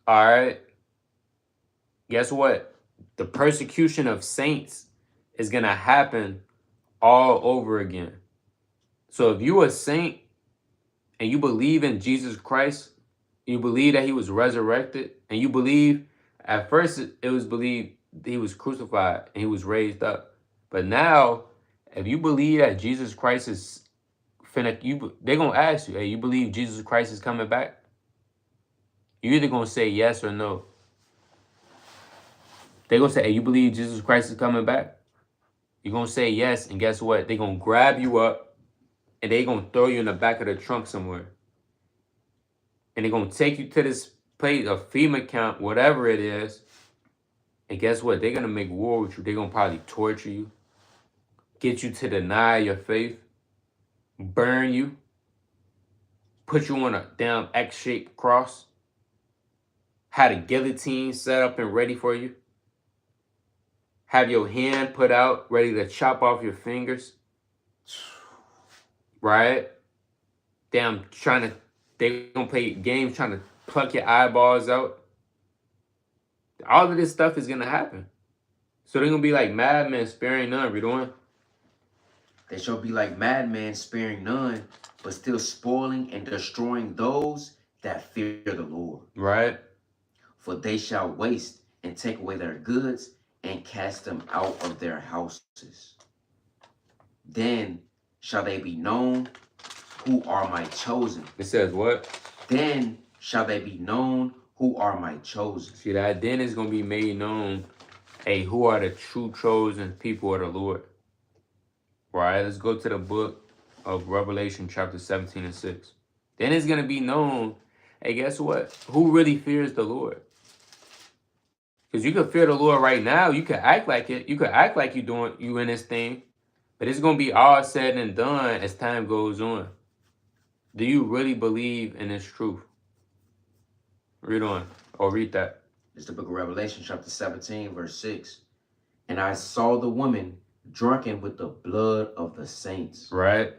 Speaker 1: All right. Guess what? The persecution of saints is going to happen all over again. So if you're a saint and you believe in Jesus Christ, you believe that he was resurrected, and you believe, at first it was believed he was crucified and he was raised up. But now, if you believe that Jesus Christ is they're going to ask you, hey, you believe Jesus Christ is coming back? You're either going to say yes or no. They're going to say, hey, you believe Jesus Christ is coming back? You're going to say yes, and guess what? They're going to grab you up, and they're going to throw you in the back of the trunk somewhere. And they're going to take you to this place, a FEMA camp, whatever it is. And guess what? They're going to make war with you. They're going to probably torture you, get you to deny your faith. burn you, put you on a damn X-shaped cross, had a guillotine set up and ready for you, have your hand put out, ready to chop off your fingers, right? Damn, they gonna play games trying to pluck your eyeballs out. All of this stuff is gonna happen. So they're gonna be like madmen sparing none, read on.
Speaker 2: They shall be like madmen sparing none, but still spoiling and destroying those that fear the Lord.
Speaker 1: Right?
Speaker 2: For they shall waste and take away their goods and cast them out of their houses. Then shall they be known who are my chosen.
Speaker 1: It says what?
Speaker 2: Then shall they be known who are my chosen.
Speaker 1: See that? Then it's gonna be made known, hey, who are the true chosen people of the Lord. Right? Let's go to the book of Revelation chapter 17 and 6. Then it's gonna be known, hey, guess what? Who really fears the Lord? Because you can fear the Lord right now. You can act like it. You can act like you in this thing. But it's gonna be all said and done as time goes on. Do you really believe in this truth? Read on. Or read that.
Speaker 2: It's the book of Revelation, chapter 17, verse 6. And I saw the woman drunken with the blood of the saints.
Speaker 1: Right?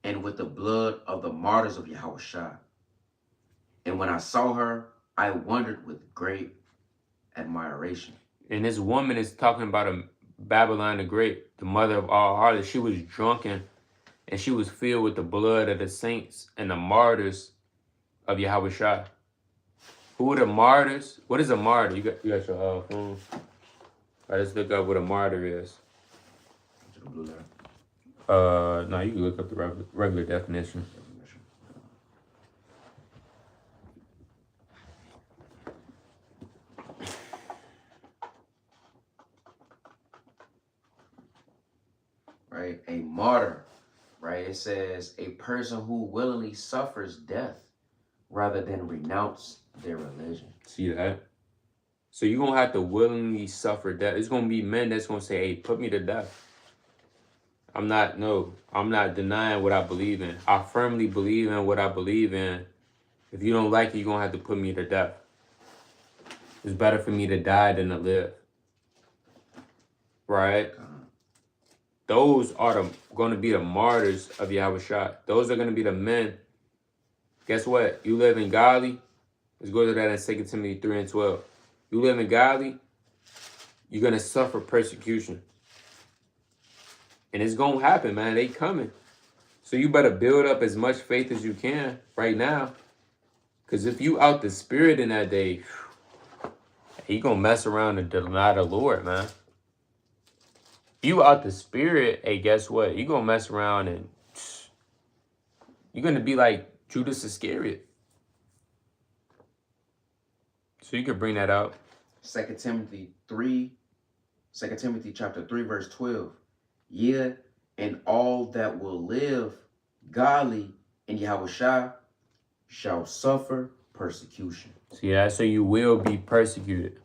Speaker 2: And with the blood of the martyrs of Yahushua. And when I saw her, I wondered with great admiration.
Speaker 1: And this woman is talking about a Babylon the Great, the mother of all harlots. She was drunken and she was filled with the blood of the saints and the martyrs of Yahushua. Who are the martyrs? What is a martyr? You got your phone. All right, let's look up what a martyr is. No, you can look up the regular definition.
Speaker 2: Right, a martyr, right? It says a person who willingly suffers death rather than renounce their religion.
Speaker 1: See that? So you're going to have to willingly suffer death. It's going to be men that's going to say, hey, put me to death. I'm not denying what I believe in. I firmly believe in what I believe in. If you don't like it, you're going to have to put me to death. It's better for me to die than to live. Right? Those are going to be the martyrs of Yahushua. Those are going to be the men. Guess what? You live in godly. Let's go to that in 2 Timothy 3 and 12. You live in godly, you're going to suffer persecution. And it's going to happen, man. They coming. So you better build up as much faith as you can right now. Because if you out the spirit in that day, he going to mess around and deny the Lord, man. You out the spirit, hey, guess what? You going to mess around and you're going to be like Judas Iscariot. So you could bring that out.
Speaker 2: 2 Timothy chapter 3, verse 12. Yea, and all that will live godly in Yahushua shall suffer persecution.
Speaker 1: See that? So you will be persecuted.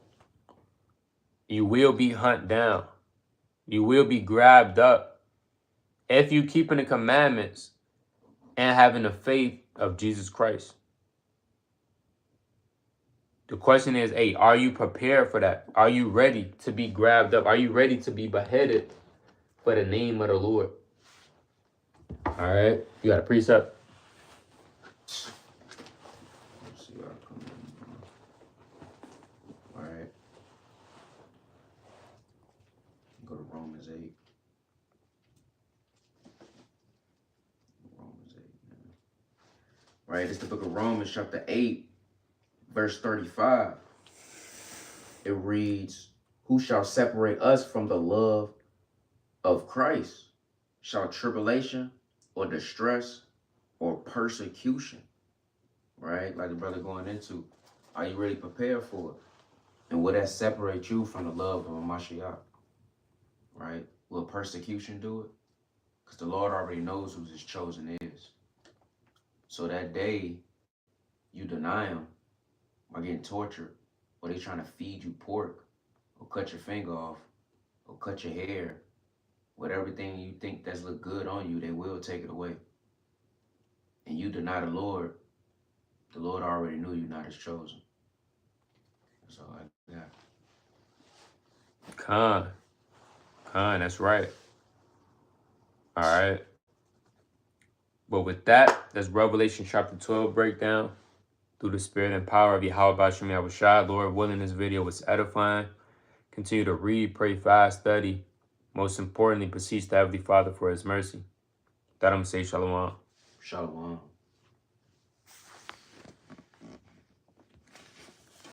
Speaker 1: You will be hunted down. You will be grabbed up if you keeping the commandments and having the faith of Jesus Christ. The question is, hey, are you prepared for that? Are you ready to be grabbed up? Are you ready to be beheaded for the name of the Lord? All right. You got a precept?
Speaker 2: Let's see where I come in. All right. Go to Romans 8. Romans 8. Right. It's the book of Romans, chapter 8. Verse 35, it reads, who shall separate us from the love of Christ? Shall tribulation or distress or persecution? Right? Like the brother going into, are you really prepared for it? And will that separate you from the love of a Mashiach? Right? Will persecution do it? Because the Lord already knows who his chosen is. So that day you deny him, or getting tortured, or they trying to feed you pork, or cut your finger off, or cut your hair, But everything you think that's look good on you, they will take it away. And you deny the Lord already knew you not his chosen. That's all I got.
Speaker 1: Khan, that's right. All right. But with that, that's Revelation chapter 12 breakdown. Through the spirit and power of Yahweh Bashim Yahushua, Lord willing, this video was edifying. Continue to read, pray, fast, study. Most importantly, beseech the Heavenly Father for his mercy. That I'm going to say shalom.
Speaker 2: Shalom.